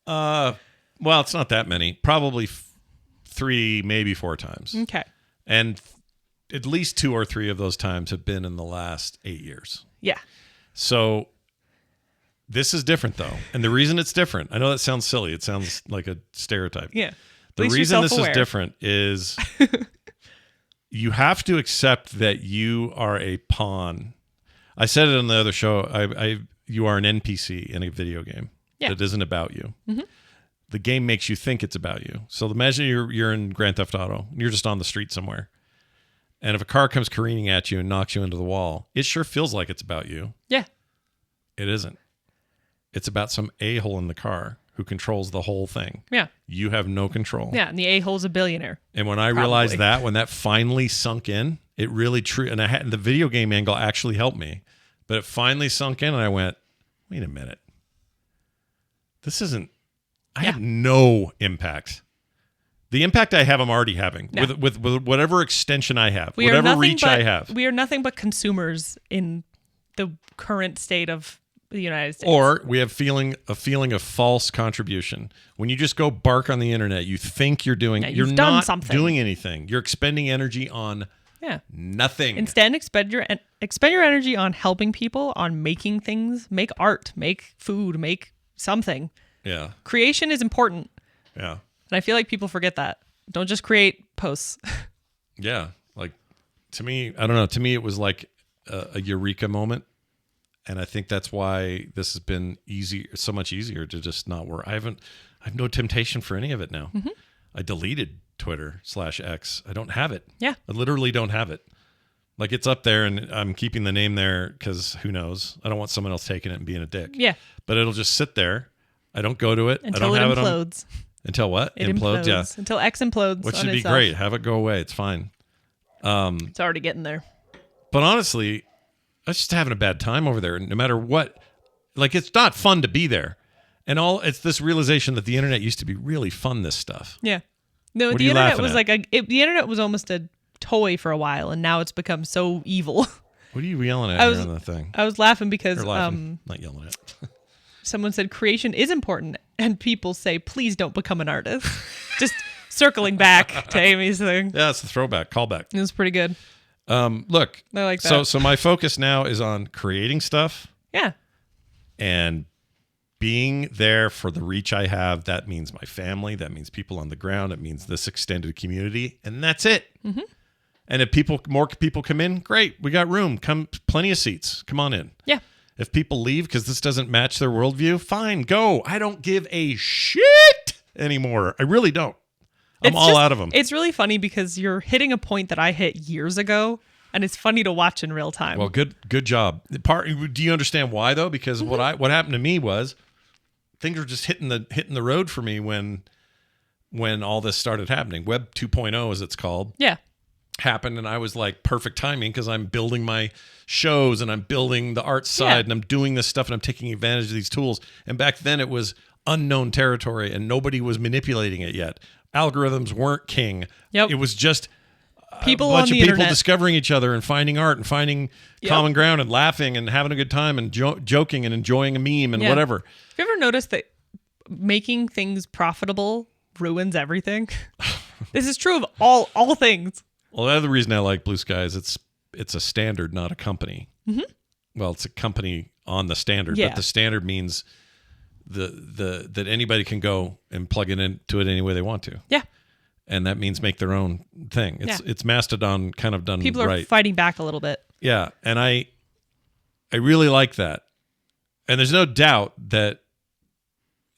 Speaker 1: Well, it's not that many. Probably 3, maybe 4 times.
Speaker 2: Okay.
Speaker 1: And at least 2 or 3 of those times have been in the last 8 years.
Speaker 2: Yeah.
Speaker 1: So this is different, though. And the reason it's different, I know that sounds silly. It sounds like a stereotype.
Speaker 2: Yeah.
Speaker 1: The
Speaker 2: At least
Speaker 1: reason
Speaker 2: you're
Speaker 1: this is
Speaker 2: self-aware.
Speaker 1: different is you have to accept that you are a pawn. I said it on the other show. You are an NPC in a video game that isn't about you. Mm-hmm. The game makes you think it's about you. So imagine you're in Grand Theft Auto. You're just on the street somewhere. And if a car comes careening at you and knocks you into the wall, it sure feels like it's about you.
Speaker 2: Yeah.
Speaker 1: It isn't. It's about some a-hole in the car who controls the whole thing.
Speaker 2: Yeah.
Speaker 1: You have no control.
Speaker 2: Yeah. And the a-hole's a billionaire.
Speaker 1: And when I realized that, when that finally sunk in, it really true. And the video game angle actually helped me, but it finally sunk in, and I went, "Wait a minute, this isn't. I have no impact. The impact I have, I'm already having with whatever extension I have, whatever reach I have.
Speaker 2: We are nothing but consumers in the current state of the United States.
Speaker 1: Or we have a feeling of false contribution. When you just go bark on the internet, you think you're doing. You're
Speaker 2: done
Speaker 1: not
Speaker 2: something.
Speaker 1: doing anything. You're expending energy on nothing.
Speaker 2: Instead, expend your energy on helping people, on making things, make art, make food, make something.
Speaker 1: Yeah.
Speaker 2: Creation is important.
Speaker 1: Yeah.
Speaker 2: And I feel like people forget that. Don't just create posts.
Speaker 1: Yeah. Like To me, I don't know. To me, it was like a eureka moment. And I think that's why this has been so much easier to just not work. I have no temptation for any of it now.
Speaker 2: Mm-hmm.
Speaker 1: I deleted Twitter/X. I don't have it.
Speaker 2: Yeah.
Speaker 1: I literally don't have it. Like, it's up there and I'm keeping the name there because who knows? I don't want someone else taking it and being a dick.
Speaker 2: Yeah.
Speaker 1: But it'll just sit there. I don't go to it.
Speaker 2: Until
Speaker 1: I don't
Speaker 2: it
Speaker 1: have
Speaker 2: implodes.
Speaker 1: It on. Until what?
Speaker 2: It implodes.
Speaker 1: Yeah.
Speaker 2: Until X implodes.
Speaker 1: Which
Speaker 2: on
Speaker 1: should be
Speaker 2: itself.
Speaker 1: great. Have it go away. It's fine.
Speaker 2: It's already getting there.
Speaker 1: But honestly, I was just having a bad time over there. No matter what, like, it's not fun to be there. And it's this realization that the internet used to be really fun, this stuff.
Speaker 2: Yeah. No,
Speaker 1: What are
Speaker 2: the
Speaker 1: you
Speaker 2: internet
Speaker 1: laughing
Speaker 2: was
Speaker 1: at?
Speaker 2: the internet was almost a toy for a while, and now it's become so evil.
Speaker 1: What are you yelling at here on the thing?
Speaker 2: I was laughing because
Speaker 1: Or laughing, not yelling at.
Speaker 2: someone said creation is important, and people say, please don't become an artist. Just circling back to Amy's thing.
Speaker 1: Yeah, it's a throwback, callback.
Speaker 2: It was pretty good.
Speaker 1: Look,
Speaker 2: I like that.
Speaker 1: So my focus now is on creating stuff
Speaker 2: Yeah.
Speaker 1: and being there for the reach I have. That means my family. That means people on the ground. It means this extended community, and that's it. Mm-hmm. And if more people come in, great. We got room. Plenty of seats. Come on in.
Speaker 2: Yeah.
Speaker 1: If people leave because this doesn't match their worldview, fine, go. I don't give a shit anymore. I really don't. I'm all out of them.
Speaker 2: It's really funny because you're hitting a point that I hit years ago, and it's funny to watch in real time.
Speaker 1: Well, good job. Do you understand why though? Because what happened to me was things were just hitting the road for me when all this started happening. Web 2.0, as it's called.
Speaker 2: Yeah.
Speaker 1: Happened, and I was like, perfect timing because I'm building my shows and I'm building the art side and I'm doing this stuff and I'm taking advantage of these tools. And back then it was unknown territory and nobody was manipulating it yet. Algorithms weren't king.
Speaker 2: Yep.
Speaker 1: It was just
Speaker 2: People
Speaker 1: a bunch
Speaker 2: on the
Speaker 1: of people
Speaker 2: internet
Speaker 1: discovering each other and finding art and finding common ground and laughing and having a good time and joking and enjoying a meme and whatever.
Speaker 2: Have you ever noticed that making things profitable ruins everything? This is true of all things.
Speaker 1: Well, the other reason I like Blue Sky is it's a standard, not a company. Mm-hmm. Well, it's a company on the standard, but the standard means that anybody can go and plug it into it any way they want to.
Speaker 2: Yeah.
Speaker 1: And that means make their own thing. It's Mastodon kind of done right.
Speaker 2: People are fighting back a little bit.
Speaker 1: Yeah, and I really like that. And there's no doubt that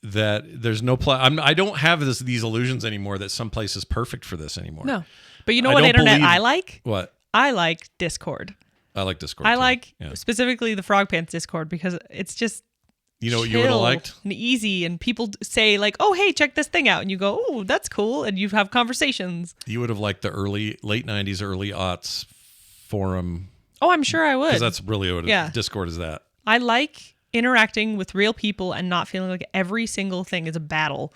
Speaker 1: there's no I don't have these illusions anymore that some place is perfect for this anymore.
Speaker 2: No. But you know what internet I like?
Speaker 1: What?
Speaker 2: I like Discord.
Speaker 1: I like Discord.
Speaker 2: I
Speaker 1: too.
Speaker 2: like specifically the Frog Pants Discord because it's just
Speaker 1: you know what you would have liked?
Speaker 2: And easy, and people say like, "Oh, hey, check this thing out," and you go, "Oh, that's cool," and you have conversations.
Speaker 1: You would have liked the late '90s, early aughts forum.
Speaker 2: Oh, I'm sure I would.
Speaker 1: Because that's really what Discord is. That
Speaker 2: I like interacting with real people and not feeling like every single thing is a battle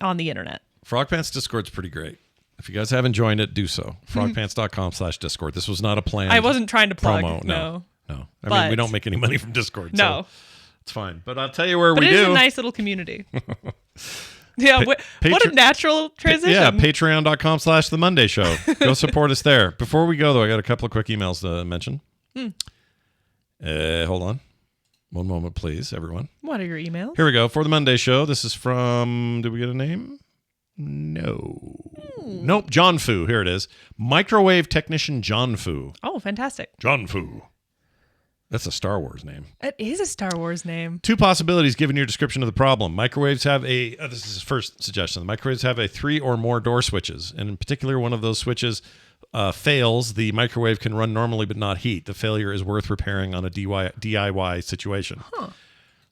Speaker 2: on the internet.
Speaker 1: Frog Pants Discord's pretty great. If you guys haven't joined it, do so. Frogpants.com/Discord. This was not a planned
Speaker 2: I wasn't trying to plug.
Speaker 1: promo. No. I
Speaker 2: But-
Speaker 1: mean, we don't make any money from Discord.
Speaker 2: No.
Speaker 1: So it's fine. But I'll tell you where
Speaker 2: But
Speaker 1: we
Speaker 2: it is
Speaker 1: do.
Speaker 2: a nice little community. Yeah, what a
Speaker 1: Patreon-
Speaker 2: natural transition.
Speaker 1: Yeah, patreon.com/The Monday Show. Go support us there. Before we go, though, I got a couple of quick emails to mention. Hold on. One moment, please, everyone.
Speaker 2: What are your emails?
Speaker 1: Here we go. For The Monday Show, this is from, did we get a name? No. Nope, John Fu. Here it is. Microwave Technician John Fu.
Speaker 2: Oh, fantastic.
Speaker 1: John Fu. That's a Star Wars name.
Speaker 2: It is a Star Wars name.
Speaker 1: Two possibilities given your description of the problem. Microwaves have this is his first suggestion. Microwaves have 3 or more door switches. And in particular, one of those switches fails. The microwave can run normally but not heat. The failure is worth repairing on a DIY situation.
Speaker 2: Huh.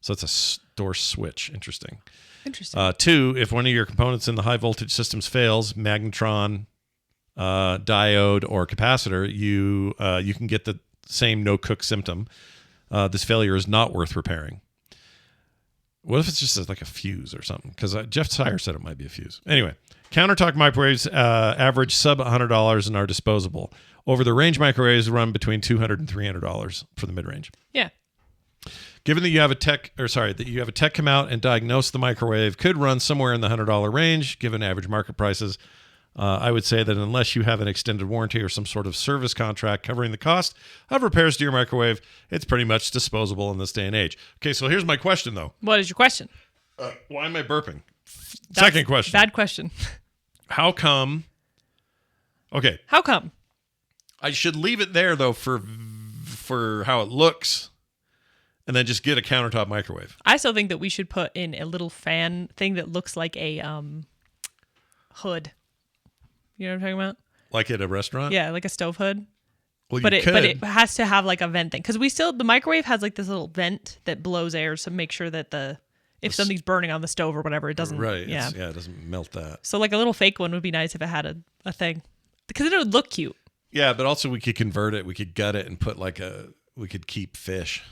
Speaker 1: So it's a door switch. Interesting.
Speaker 2: 2,
Speaker 1: if one of your components in the high voltage systems fails, magnetron, diode, or capacitor, you can get the same no-cook symptom. This failure is not worth repairing. What if it's just like a fuse or something? Because Jeff Sire said it might be a fuse. Anyway, countertop microwaves average sub $100 and are disposable. Over-the-range microwaves run between $200 and $300 for the mid-range.
Speaker 2: Yeah.
Speaker 1: Given that you have a tech come out and diagnose the microwave, could run somewhere in the $100 range, given average market prices. I would say that unless you have an extended warranty or some sort of service contract covering the cost of repairs to your microwave, it's pretty much disposable in this day and age. Okay, so here's my question, though.
Speaker 2: What is your question?
Speaker 1: Why am I burping? Second question.
Speaker 2: Bad question.
Speaker 1: How come? Okay.
Speaker 2: How come?
Speaker 1: I should leave it there though for how it looks, and then just get a countertop microwave.
Speaker 2: I still think that we should put in a little fan thing that looks like a hood. You know what I'm talking about?
Speaker 1: Like at a restaurant?
Speaker 2: Yeah, like a stove hood.
Speaker 1: Well,
Speaker 2: But
Speaker 1: you could.
Speaker 2: it has to have like a vent thing because the microwave has like this little vent that blows air to make sure that if something's burning on the stove or whatever, it doesn't.
Speaker 1: Right.
Speaker 2: Yeah.
Speaker 1: It doesn't melt that.
Speaker 2: So like a little fake one would be nice if it had a thing because then it would look cute.
Speaker 1: Yeah, but also we could convert it. We could gut it and put we could keep fish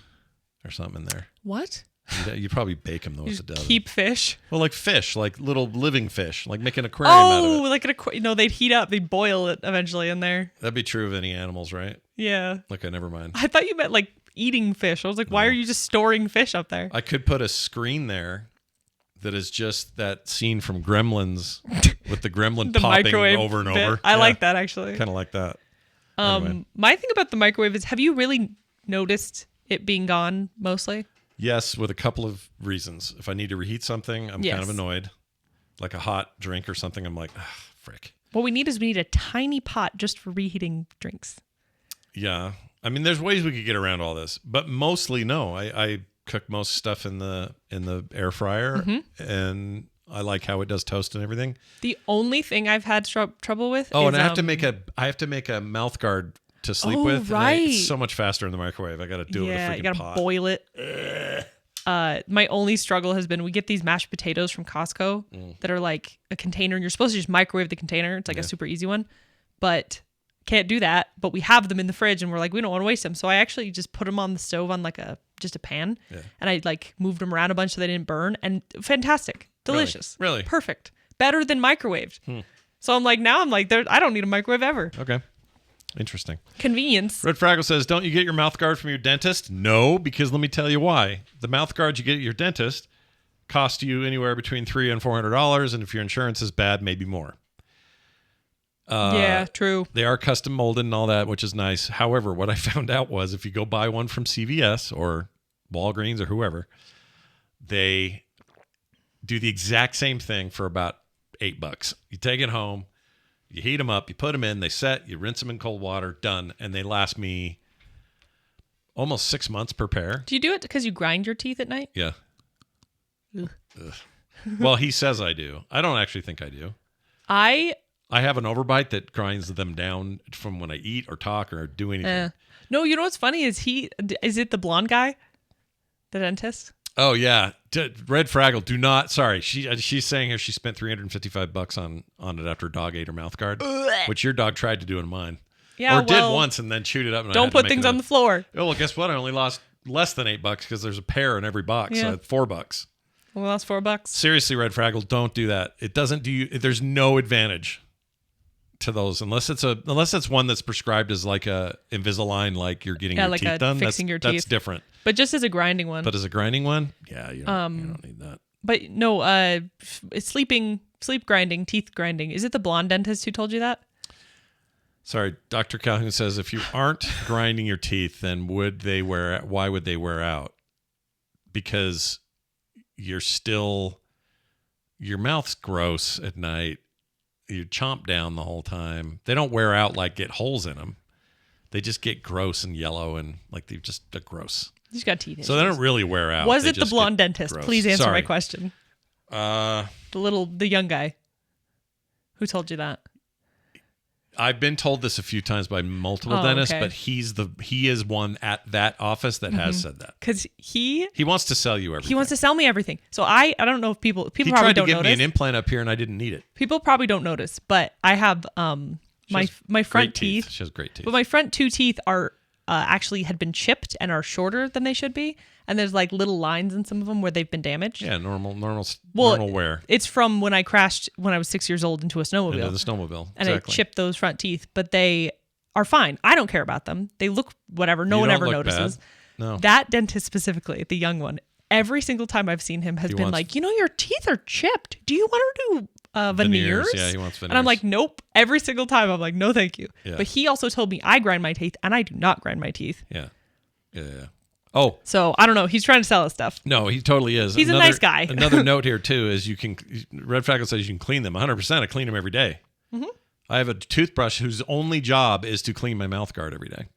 Speaker 1: or something in there.
Speaker 2: What?
Speaker 1: You'd probably bake them though as a dozen.
Speaker 2: Keep fish.
Speaker 1: Well, like fish, like little living fish, like make an aquarium out of it.
Speaker 2: Like they'd heat up, they'd boil it eventually in there.
Speaker 1: That'd be true of any animals, right?
Speaker 2: Yeah.
Speaker 1: Okay, never mind.
Speaker 2: I thought you meant like eating fish. I was like, why are you just storing fish up there?
Speaker 1: I could put a screen there that is just that scene from Gremlins with the gremlin
Speaker 2: The
Speaker 1: popping
Speaker 2: microwave
Speaker 1: over and
Speaker 2: bit.
Speaker 1: over.
Speaker 2: I like that actually.
Speaker 1: Kind of like that. Anyway.
Speaker 2: My thing about the microwave is, have you really noticed it being gone mostly?
Speaker 1: Yes, with a couple of reasons. If I need to reheat something, I'm kind of annoyed. Like a hot drink or something, I'm like, frick.
Speaker 2: What we need a tiny pot just for reheating drinks.
Speaker 1: Yeah. I mean, there's ways we could get around all this, but mostly no. I cook most stuff in the air fryer, and I like how it does toast and everything.
Speaker 2: The only thing I've had trouble with is...
Speaker 1: and I have to make a mouth guard to sleep with.
Speaker 2: Right.
Speaker 1: And it's so much faster in the microwave. I got to do it with a freaking
Speaker 2: you gotta
Speaker 1: pot.
Speaker 2: boil it. My only struggle has been we get these mashed potatoes from Costco that are like a container, and you're supposed to just microwave the container. It's like a super easy one, but can't do that. But we have them in the fridge, and we're like, we don't want to waste them. So I actually just put them on the stove on like just a pan, and I like moved them around a bunch so they didn't burn. And fantastic, delicious,
Speaker 1: Really?
Speaker 2: perfect, better than microwaved. So I'm like, I don't need a microwave ever.
Speaker 1: Okay. Interesting.
Speaker 2: Convenience.
Speaker 1: Red Fraggle says, don't you get your mouth guard from your dentist? No, because let me tell you why. The mouth guards you get at your dentist cost you anywhere between $300 and $400, and if your insurance is bad, maybe more.
Speaker 2: Yeah, true.
Speaker 1: They are custom molded and all that, which is nice. However, what I found out was if you go buy one from CVS or Walgreens or whoever, they do the exact same thing for about $8. You take it home, you heat them up, you put them in, they set, you rinse them in cold water, done. And they last me almost 6 months per pair.
Speaker 2: Do you do it because you grind your teeth at night?
Speaker 1: Yeah. Ugh. Well, he says I do. I don't actually think I do. I have an overbite that grinds them down from when I eat or talk or do anything.
Speaker 2: No, you know what's funny is is it the blonde guy? The dentist?
Speaker 1: Oh yeah, Red Fraggle. Do not. Sorry, she's saying here she spent $355 on it after her dog ate her mouth guard, which your dog tried to do in mine.
Speaker 2: Yeah,
Speaker 1: or did once and then chewed it up. And
Speaker 2: don't put things on the floor.
Speaker 1: Oh well, guess what? I only lost less than $8 because there's a pair in every box. So I had $4.
Speaker 2: Well, that's $4.
Speaker 1: Seriously, Red Fraggle, don't do that. It doesn't do you. There's no advantage to those unless it's one that's prescribed as like a Invisalign, like you're getting your
Speaker 2: like
Speaker 1: teeth done.
Speaker 2: Fixing your teeth.
Speaker 1: That's different.
Speaker 2: But just as a grinding one.
Speaker 1: But as a grinding one, yeah, you don't need that.
Speaker 2: But no, it's sleep grinding, teeth grinding. Is it the blonde dentist who told you that?
Speaker 1: Sorry, Dr. Calhoun says if you aren't grinding your teeth, then why would they wear out? Because your mouth's gross at night. You chomp down the whole time. They don't wear out like get holes in them. They just get gross and yellow and like they're just gross.
Speaker 2: You just got teeth issues.
Speaker 1: So they don't really wear out.
Speaker 2: Was
Speaker 1: They
Speaker 2: it the
Speaker 1: just
Speaker 2: blonde
Speaker 1: get
Speaker 2: dentist?
Speaker 1: gross.
Speaker 2: Please answer
Speaker 1: Sorry.
Speaker 2: my question. The young guy who told you that.
Speaker 1: I've been told this a few times by multiple dentists, but he is one at that office that has said that.
Speaker 2: Because he
Speaker 1: wants to sell you everything.
Speaker 2: He wants to sell me everyting. So I don't know if people
Speaker 1: He
Speaker 2: probably
Speaker 1: tried to
Speaker 2: don't
Speaker 1: give
Speaker 2: notice.
Speaker 1: me an implant up here and I didn't need it.
Speaker 2: People probably don't notice, but I have my front
Speaker 1: Great
Speaker 2: teeth.
Speaker 1: She has great teeth.
Speaker 2: But my front two teeth are actually had been chipped and are shorter than they should be. And there's like little lines in some of them where they've been damaged.
Speaker 1: Yeah, normal wear.
Speaker 2: It's from when I crashed when I was 6 years old into a snowmobile.
Speaker 1: Into the snowmobile.
Speaker 2: And
Speaker 1: exactly.
Speaker 2: I chipped those front teeth, but they are fine. I don't care about them. They look whatever. No
Speaker 1: You
Speaker 2: one
Speaker 1: don't
Speaker 2: ever
Speaker 1: look
Speaker 2: notices.
Speaker 1: bad. No.
Speaker 2: That dentist specifically, the young one, every single time I've seen him has been like, your teeth are chipped. Do you want to do veneers?
Speaker 1: Yeah, he wants veneers.
Speaker 2: And I'm like, nope. Every single time I'm like, no, thank you.
Speaker 1: Yeah.
Speaker 2: But he also told me I grind my teeth, and I do not grind my teeth.
Speaker 1: Yeah. Oh.
Speaker 2: So I don't know. He's trying to sell us stuff.
Speaker 1: No, he totally is.
Speaker 2: He's a nice guy.
Speaker 1: Another note here too is Red Fraggle says you can clean them 100%. I clean them every day. I have a toothbrush whose only job is to clean my mouth guard every day.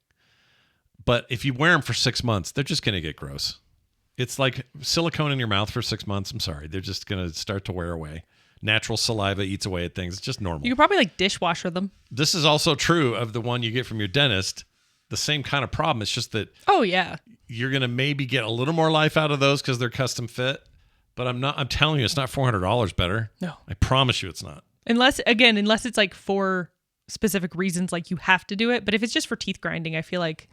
Speaker 1: But if you wear them for 6 months, they're just going to get gross. It's like silicone in your mouth for 6 months. I'm sorry. They're just going to start to wear away. Natural saliva eats away at things. It's just normal.
Speaker 2: You could probably like dishwasher them.
Speaker 1: This is also true of the one you get from your dentist. The same kind of problem. It's just that
Speaker 2: Oh, yeah.
Speaker 1: you're going to maybe get a little more life out of those because they're custom fit. But I'm telling you, it's not $400 better.
Speaker 2: No.
Speaker 1: I promise you it's not.
Speaker 2: Unless it's like for specific reasons, like you have to do it. But if it's just for teeth grinding, I feel like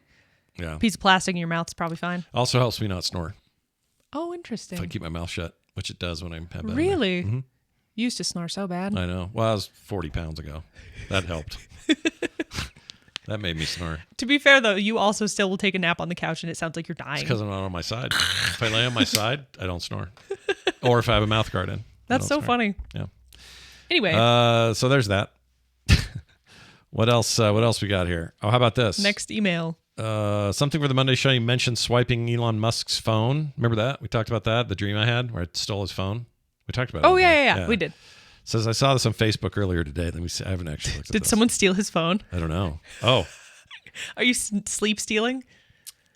Speaker 1: Yeah.
Speaker 2: a piece of plastic in your mouth is probably fine.
Speaker 1: Also helps me not snore
Speaker 2: Oh, interesting.
Speaker 1: if I keep my mouth shut, which it does when I have bad breath.
Speaker 2: Really? You used to snore so bad.
Speaker 1: I know. Well, I was 40 pounds ago. That helped. That made me snore.
Speaker 2: To be fair, though, you also still will take a nap on the couch and it sounds like you're dying.
Speaker 1: It's because I'm not on my side. If I lay on my side, I don't snore. Or if I have a mouth guard in. I
Speaker 2: That's so
Speaker 1: don't snore.
Speaker 2: funny.
Speaker 1: Yeah.
Speaker 2: Anyway,
Speaker 1: So there's that. What else? What else we got here? Oh, how about this?
Speaker 2: next email.
Speaker 1: Something for the Monday show. You mentioned swiping Elon Musk's phone. Remember that? We talked about that. The dream I had where I stole his phone. We talked about it.
Speaker 2: Oh,
Speaker 1: on
Speaker 2: yeah,
Speaker 1: here.
Speaker 2: We did.
Speaker 1: Says I saw this on Facebook earlier today. Let me see. I haven't actually looked at
Speaker 2: Did
Speaker 1: this.
Speaker 2: someone steal his phone?
Speaker 1: I don't know. Oh,
Speaker 2: Are you sleep stealing?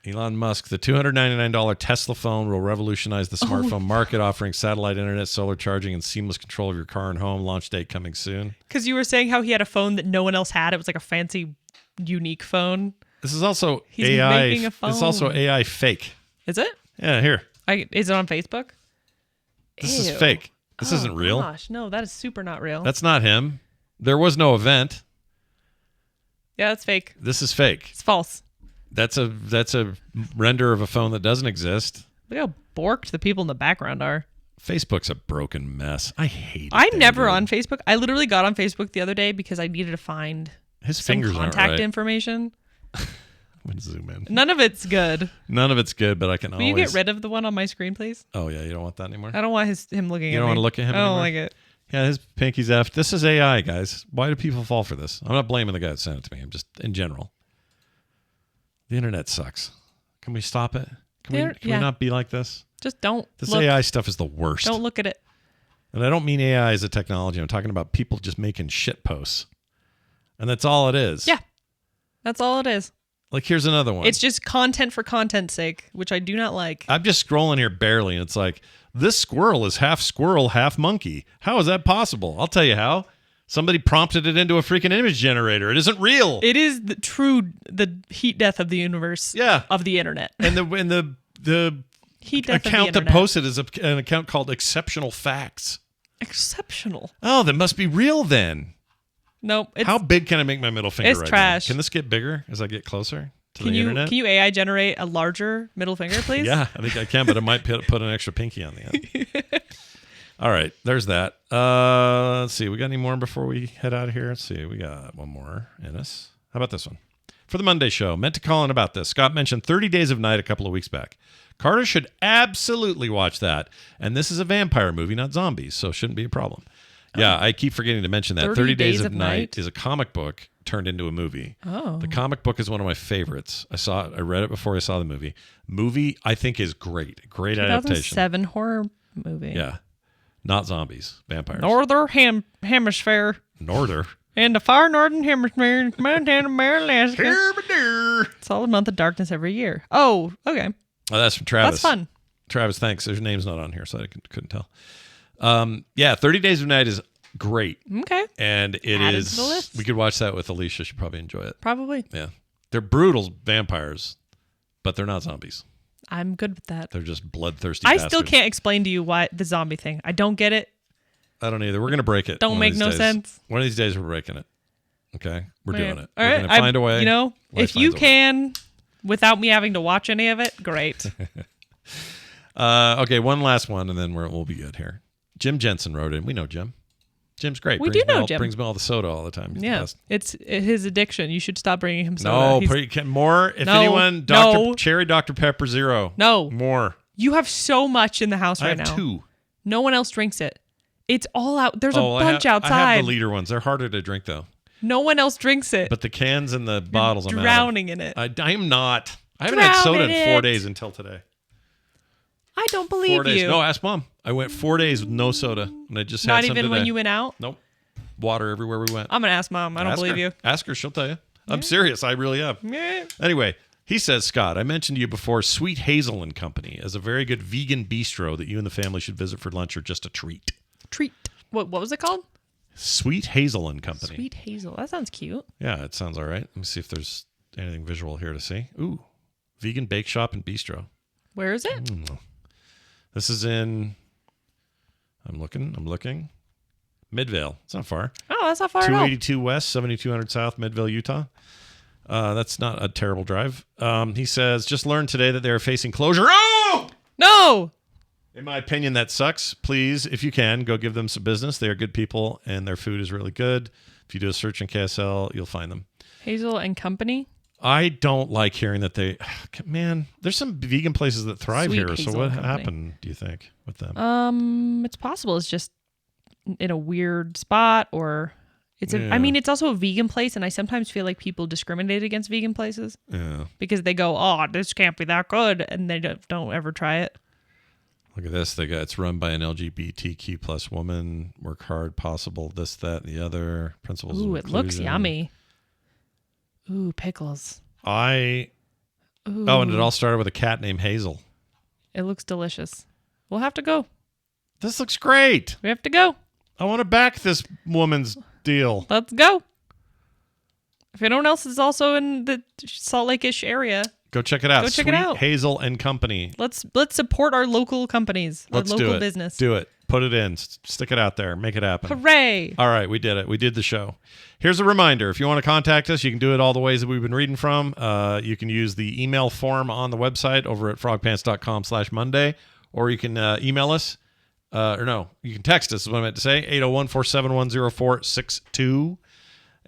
Speaker 1: Elon Musk, the $299 Tesla phone will revolutionize the smartphone market, offering satellite internet, solar charging, and seamless control of your car and home. Launch date coming soon.
Speaker 2: Because you were saying how he had a phone that no one else had. It was like a fancy, unique phone.
Speaker 1: This is also
Speaker 2: He's
Speaker 1: AI.
Speaker 2: making a phone.
Speaker 1: It's also AI fake.
Speaker 2: Is it?
Speaker 1: Yeah, here.
Speaker 2: Is it on Facebook?
Speaker 1: This is
Speaker 2: Ew.
Speaker 1: fake. This isn't real.
Speaker 2: Gosh, no, that is super not real.
Speaker 1: That's not him. There was no event.
Speaker 2: Yeah, that's fake.
Speaker 1: This is fake.
Speaker 2: It's false.
Speaker 1: That's a render of a phone that doesn't exist.
Speaker 2: Look how borked the people in the background are.
Speaker 1: Facebook's a broken mess. I hate it.
Speaker 2: I'm
Speaker 1: there,
Speaker 2: never
Speaker 1: dude.
Speaker 2: on Facebook. I literally got on Facebook the other day because I needed to find
Speaker 1: His
Speaker 2: some
Speaker 1: fingers aren't
Speaker 2: contact
Speaker 1: right.
Speaker 2: information.
Speaker 1: I'm gonna zoom in.
Speaker 2: None of it's good.
Speaker 1: None of it's good, but I can
Speaker 2: Will you
Speaker 1: always.
Speaker 2: get rid of the one on my screen, please?
Speaker 1: Oh yeah, you don't want that anymore.
Speaker 2: I don't want him looking at me.
Speaker 1: You don't want to look at him
Speaker 2: I don't
Speaker 1: anymore?
Speaker 2: like it.
Speaker 1: Yeah, his pinky's effed. This is AI, guys. Why do people fall for this? I'm not blaming the guy that sent it to me. I'm just in general. The internet sucks. Can we stop it? Can we not be like this?
Speaker 2: Just don't
Speaker 1: This
Speaker 2: look.
Speaker 1: AI stuff is the worst.
Speaker 2: Don't look at it.
Speaker 1: And I don't mean AI as a technology. I'm talking about people just making shit posts. And that's all it is.
Speaker 2: Yeah. That's all it is.
Speaker 1: Like, here's another one.
Speaker 2: It's just content for content's sake, which I do not like.
Speaker 1: I'm just scrolling here barely, and it's like, this squirrel is half squirrel, half monkey. How is that possible? I'll tell you how. Somebody prompted it into a freaking image generator. It isn't real.
Speaker 2: It is the heat death of the universe.
Speaker 1: Yeah.
Speaker 2: Of the internet.
Speaker 1: And the
Speaker 2: Heat death
Speaker 1: account
Speaker 2: of the
Speaker 1: that
Speaker 2: internet.
Speaker 1: posted is an account called Exceptional Facts.
Speaker 2: Exceptional.
Speaker 1: Oh, that must be real then.
Speaker 2: Nope. It's,
Speaker 1: How big can I make my middle finger
Speaker 2: It's
Speaker 1: right
Speaker 2: trash.
Speaker 1: now? Can this get bigger as I get closer to
Speaker 2: can
Speaker 1: the
Speaker 2: you
Speaker 1: internet?
Speaker 2: can you AI generate a larger middle finger, please?
Speaker 1: Yeah, I think I can, but I might put an extra pinky on the end. All right, there's that. Let's see. We got any more before we head out of here? Let's see. We got one more in us. How about this one? For the Monday show, meant to call in about this. Scott mentioned 30 Days of Night a couple of weeks back. Carter should absolutely watch that. And this is a vampire movie, not zombies, so it shouldn't be a problem. Yeah, I keep forgetting to mention that.
Speaker 2: 30
Speaker 1: Days of Night is a comic book turned into a movie.
Speaker 2: Oh.
Speaker 1: The comic book is one of my favorites. I saw it. I read it before I saw the movie. Movie, I think, is great. Great adaptation.
Speaker 2: 2007 horror movie.
Speaker 1: Yeah. Not zombies, vampires.
Speaker 2: Northern Hemisphere.
Speaker 1: Norther.
Speaker 2: In the far northern hemisphere, Montana, Maryland, Alaska.
Speaker 1: Oh,
Speaker 2: It's all a month of darkness every year. Oh, okay.
Speaker 1: that's from Travis.
Speaker 2: That's fun.
Speaker 1: Travis, thanks. His name's not on here, so I couldn't tell. Yeah, 30 Days of Night is great.
Speaker 2: Okay.
Speaker 1: And it
Speaker 2: Add it
Speaker 1: is.
Speaker 2: to the list.
Speaker 1: We could watch that with Alicia. She'd probably enjoy it.
Speaker 2: Probably.
Speaker 1: Yeah. They're brutal vampires, but they're not zombies.
Speaker 2: I'm good with that.
Speaker 1: They're just bloodthirsty
Speaker 2: I
Speaker 1: bastards.
Speaker 2: still can't explain to you why the zombie thing. I don't get it.
Speaker 1: I don't either. We're going to break it.
Speaker 2: Don't
Speaker 1: one of
Speaker 2: make
Speaker 1: these
Speaker 2: no
Speaker 1: days.
Speaker 2: sense.
Speaker 1: One of these days, we're breaking it. Okay? We're doing it.
Speaker 2: All
Speaker 1: We're
Speaker 2: right.
Speaker 1: going to find a way.
Speaker 2: You know,
Speaker 1: Life
Speaker 2: if you
Speaker 1: finds a way.
Speaker 2: can, without me having to watch any of it, great.
Speaker 1: Okay, one last one, and then we'll be good here. Jim Jensen wrote in. We know Jim. Jim's great.
Speaker 2: We
Speaker 1: Brings
Speaker 2: do know
Speaker 1: me all,
Speaker 2: Jim.
Speaker 1: Brings me all the soda all the time. He's the
Speaker 2: Yeah.
Speaker 1: best.
Speaker 2: It's his addiction. You should stop bringing him soda.
Speaker 1: No,
Speaker 2: He's-
Speaker 1: more. If
Speaker 2: No,
Speaker 1: anyone,
Speaker 2: no.
Speaker 1: Cherry Dr. Pepper Zero.
Speaker 2: No.
Speaker 1: More.
Speaker 2: You have so much in the house
Speaker 1: I
Speaker 2: right
Speaker 1: have
Speaker 2: now.
Speaker 1: 2.
Speaker 2: No one else drinks it. It's all out. There's
Speaker 1: Oh,
Speaker 2: a bunch
Speaker 1: I
Speaker 2: outside.
Speaker 1: have the liter ones. They're harder to drink, though.
Speaker 2: No one else drinks it.
Speaker 1: But the cans and the bottles, I'm out of.
Speaker 2: Drowning in it.
Speaker 1: I'm not. I haven't had soda in 4 days until today.
Speaker 2: I don't
Speaker 1: 4
Speaker 2: believe
Speaker 1: days.
Speaker 2: you.
Speaker 1: No, ask Mom. I went 4 days with no soda, and I just
Speaker 2: Not
Speaker 1: had some
Speaker 2: even
Speaker 1: today.
Speaker 2: when you went out.
Speaker 1: Nope. water everywhere we went.
Speaker 2: I'm going to ask Mom. I don't believe you.
Speaker 1: Ask her. She'll tell you. I'm serious. I really am.
Speaker 2: Yeah.
Speaker 1: Anyway, he says, Scott, I mentioned to you before Sweet Hazel and Company as a very good vegan bistro that you and the family should visit for lunch or just a treat.
Speaker 2: Treat. What was it called?
Speaker 1: Sweet Hazel and Company.
Speaker 2: Sweet Hazel. That sounds cute.
Speaker 1: Yeah, it sounds all right. Let me see if there's anything visual here to see. Ooh, vegan bake shop and bistro.
Speaker 2: Where is it?
Speaker 1: This is in, I'm looking. Midvale. It's not far.
Speaker 2: Oh, that's not far at all.
Speaker 1: 282 West, 7200 South, Midvale, Utah. That's not a terrible drive. He says, just learned today that they're facing closure. Oh!
Speaker 2: No!
Speaker 1: In my opinion, that sucks. Please, if you can, go give them some business. They are good people, and their food is really good. If you do a search in KSL, you'll find them.
Speaker 2: Hazel and Company?
Speaker 1: I don't like hearing that they... Man, there's some vegan places that thrive
Speaker 2: Sweet
Speaker 1: here.
Speaker 2: Hazel
Speaker 1: So what
Speaker 2: Company.
Speaker 1: happened, do you think, with them?
Speaker 2: It's possible. It's just in a weird spot, or...
Speaker 1: Yeah.
Speaker 2: I mean, it's also a vegan place, and I sometimes feel like people discriminate against vegan places
Speaker 1: Yeah.
Speaker 2: because they go, "Oh, this can't be that good," and they don't ever try it.
Speaker 1: Look at this. It's run by an LGBTQ plus woman. Work hard, possible, this, that, and the other. Principles
Speaker 2: Ooh,
Speaker 1: of
Speaker 2: it looks
Speaker 1: inclusion.
Speaker 2: yummy. Ooh, pickles.
Speaker 1: Ooh, and it all started with a cat named Hazel.
Speaker 2: It looks delicious. We'll have to go.
Speaker 1: This looks great.
Speaker 2: We have to go.
Speaker 1: I want to back this woman's deal.
Speaker 2: Let's go. If anyone else is also in the Salt Lake-ish area,
Speaker 1: Go check it out.
Speaker 2: Go check
Speaker 1: Sweet
Speaker 2: it out.
Speaker 1: Hazel and Company.
Speaker 2: let's support our local companies,
Speaker 1: Let's
Speaker 2: our
Speaker 1: do
Speaker 2: local
Speaker 1: it.
Speaker 2: business.
Speaker 1: Do it. Put it in. Stick it out there. Make it happen.
Speaker 2: Hooray!
Speaker 1: All right, we did it. We did the show. Here's a reminder. If you want to contact us, you can do it all the ways that we've been reading from. You can use the email form on the website over at frogpants.com/Monday, or you can email us. You can text us, is what I meant to say, 801-471-0462.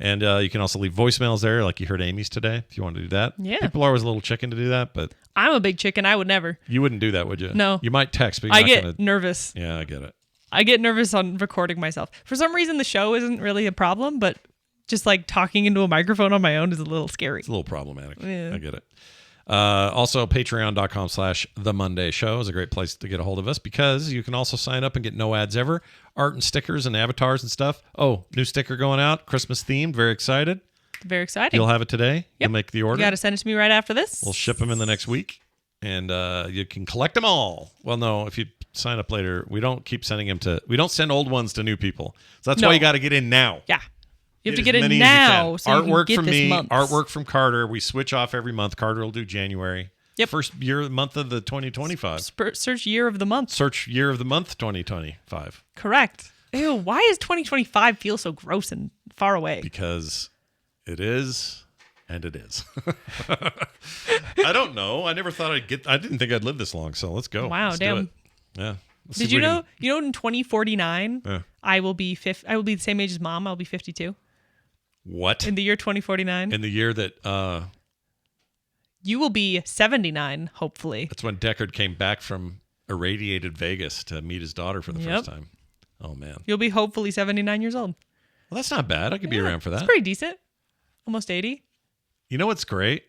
Speaker 1: And you can also leave voicemails there, like you heard Amy's today, if you want to do that.
Speaker 2: Yeah.
Speaker 1: People are always a little chicken to do that, but
Speaker 2: I'm a big chicken. I would never.
Speaker 1: you wouldn't do that, would you?
Speaker 2: No.
Speaker 1: You might text, but you're
Speaker 2: I
Speaker 1: not
Speaker 2: get
Speaker 1: going to...
Speaker 2: nervous.
Speaker 1: Yeah, I get it.
Speaker 2: I get nervous on recording myself. For some reason, the show isn't really a problem, but just like talking into a microphone on my own is a little scary.
Speaker 1: It's a little problematic.
Speaker 2: Yeah.
Speaker 1: I get it. Also, patreon.com/The Monday Show is a great place to get a hold of us because you can also sign up and get no ads ever, art and stickers and avatars and stuff. Oh, new sticker going out, Christmas themed. Very excited.
Speaker 2: Very exciting.
Speaker 1: You'll have it today. You'll make the order.
Speaker 2: You got to send it to me right after this.
Speaker 1: We'll ship them in the next week, and you can collect them all. Well, no, if you sign up later, we don't keep sending them to. We don't send old ones to new people. So that's why you got to get in now.
Speaker 2: Yeah. You have to
Speaker 1: as
Speaker 2: get it
Speaker 1: many as you
Speaker 2: now
Speaker 1: can.
Speaker 2: so you can
Speaker 1: Artwork
Speaker 2: get
Speaker 1: from
Speaker 2: this
Speaker 1: me,
Speaker 2: month.
Speaker 1: artwork from Carter. We switch off every month. Carter will do January.
Speaker 2: Yep.
Speaker 1: First month of the 2025.
Speaker 2: Search year of the month.
Speaker 1: Search year of the month 2025
Speaker 2: Correct. Ew, why does 2025 feel so gross and far away?
Speaker 1: because it is, and it is. I don't know. I never thought I didn't think I'd live this long. So let's go.
Speaker 2: Wow,
Speaker 1: Let's do
Speaker 2: damn.
Speaker 1: it. Yeah. Let's see
Speaker 2: Did
Speaker 1: if
Speaker 2: you
Speaker 1: we
Speaker 2: know?
Speaker 1: can-
Speaker 2: You know, in 2049,
Speaker 1: Yeah.
Speaker 2: I will be I will be the same age as Mom. I'll be 52
Speaker 1: What?
Speaker 2: in the year 2049.
Speaker 1: In the year that
Speaker 2: You will be 79, hopefully.
Speaker 1: that's when Deckard came back from irradiated Vegas to meet his daughter for the
Speaker 2: Yep.
Speaker 1: first time. Oh man.
Speaker 2: You'll be hopefully 79 years old.
Speaker 1: Well, that's not bad. I could be
Speaker 2: Yeah,
Speaker 1: around for that.
Speaker 2: It's pretty decent. Almost 80.
Speaker 1: You know what's great?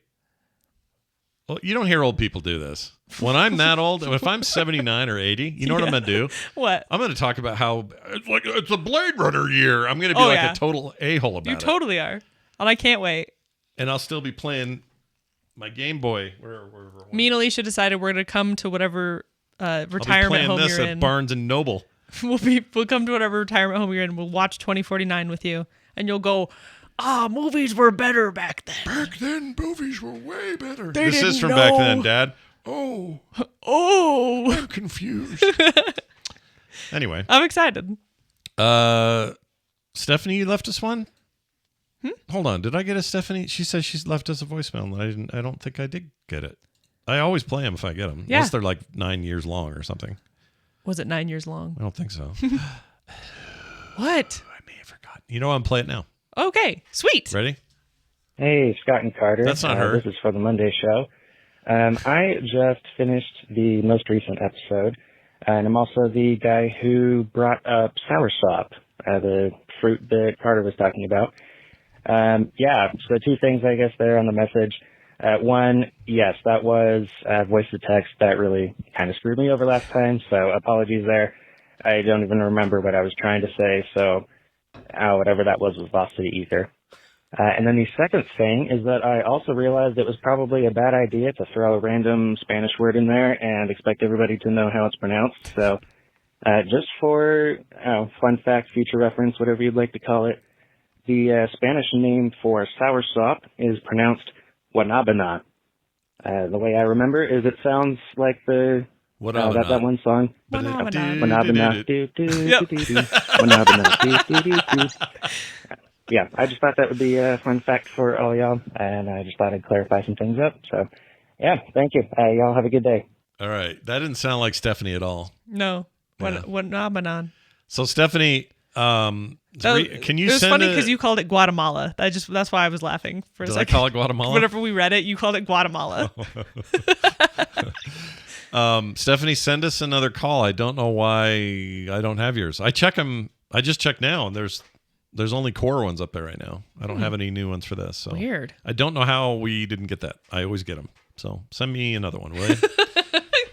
Speaker 1: Well, you don't hear old people do this. When I'm that old, if I'm 79 or 80, you know what I'm going to do?
Speaker 2: What?
Speaker 1: I'm going to talk about how it's a Blade Runner year. I'm going to be
Speaker 2: Oh,
Speaker 1: like
Speaker 2: yeah.
Speaker 1: a total a-hole about
Speaker 2: You
Speaker 1: it.
Speaker 2: totally are. And I can't wait.
Speaker 1: And I'll still be playing my Game Boy.
Speaker 2: Me and Alicia decided we're going to come to whatever
Speaker 1: I'll be
Speaker 2: retirement
Speaker 1: playing
Speaker 2: home
Speaker 1: this
Speaker 2: you're
Speaker 1: at
Speaker 2: in.
Speaker 1: Barnes & Noble.
Speaker 2: We'll come to whatever retirement home you're in. We'll watch 2049 with you. And you'll go, movies were better back then.
Speaker 1: Back then, movies were way better.
Speaker 2: They
Speaker 1: This is
Speaker 2: didn't
Speaker 1: from back
Speaker 2: know.
Speaker 1: then, Dad. Oh,
Speaker 2: Oh,
Speaker 1: I'm confused. Anyway,
Speaker 2: I'm excited.
Speaker 1: Stephanie, you left us one? Hold on. Did I get a Stephanie? She says she's left us a voicemail, and I don't think I did get it. I always play them if I get them.
Speaker 2: Yeah.
Speaker 1: Unless they're like 9 years long or something.
Speaker 2: Was it 9 years long?
Speaker 1: I don't think so.
Speaker 2: What?
Speaker 1: I may have forgotten. You know, I'm playing it now.
Speaker 2: Okay, sweet.
Speaker 1: Ready?
Speaker 6: Hey, Scott and Carter.
Speaker 1: That's not her.
Speaker 6: This is for the Monday show. I just finished the most recent episode, and I'm also the guy who brought up soursop, the fruit that Carter was talking about. So two things, I guess, there on the message. One, yes, that was voice to text. That really kind of screwed me over last time, so apologies there. I don't even remember what I was trying to say, so whatever that was lost to the ether. And then the second thing is that I also realized it was probably a bad idea to throw a random Spanish word in there and expect everybody to know how it's pronounced. So just for fun fact, future reference, whatever you'd like to call it, the Spanish name for soursop is pronounced Guanabana. The way I remember is it sounds like that one song. Guanabana. Yeah, I just thought that would be a fun fact for all y'all, and I just thought I'd clarify some things up. So, yeah, thank you. Y'all have a good day.
Speaker 1: All right. That didn't sound like Stephanie at all.
Speaker 2: No.
Speaker 1: Yeah.
Speaker 2: Guanabana.
Speaker 1: So, Stephanie, can you
Speaker 2: It was
Speaker 1: send
Speaker 2: funny because you called it Guatemala. That's why I was laughing for a
Speaker 1: Did
Speaker 2: second.
Speaker 1: I call it Guatemala?
Speaker 2: Whenever we read it, you called it Guatemala.
Speaker 1: Stephanie, send us another call. I don't know why I don't have yours. I check them. I just checked now, and there's only core ones up there right now. I don't have any new ones for this. So
Speaker 2: Weird.
Speaker 1: I don't know how we didn't get that. I always get them. So send me another one, will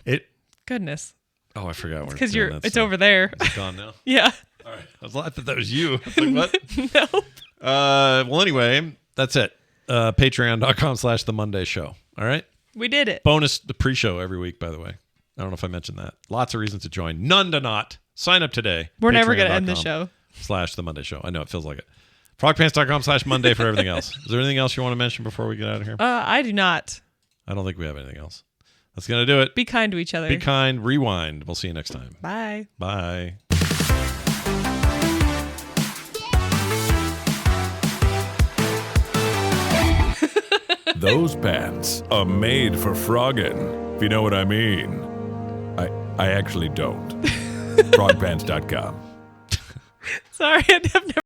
Speaker 1: you?
Speaker 2: Goodness.
Speaker 1: Oh, I forgot.
Speaker 2: Because it's over there.
Speaker 1: Is it gone now?
Speaker 2: Yeah.
Speaker 1: All right. I thought that was you. I was like, what?
Speaker 2: No.
Speaker 1: Well, anyway, that's it. Patreon.com/The Monday Show. All right.
Speaker 2: We did it.
Speaker 1: Bonus, the pre-show every week, by the way. I don't know if I mentioned that. Lots of reasons to join. None to not. Sign up today.
Speaker 2: We're never going to end the show.
Speaker 1: /The Monday Show. I know it feels like it. Frogpants.com/Monday for everything else. Is there anything else you want to mention before we get out of here?
Speaker 2: I do not.
Speaker 1: I don't think we have anything else. That's going to do it.
Speaker 2: Be kind to each other.
Speaker 1: Be kind. Rewind. We'll see you next time.
Speaker 2: Bye.
Speaker 1: Bye.
Speaker 7: Those pants are made for frogging, if you know what I mean. I actually don't. Frogpants.com.
Speaker 2: Sorry, I've never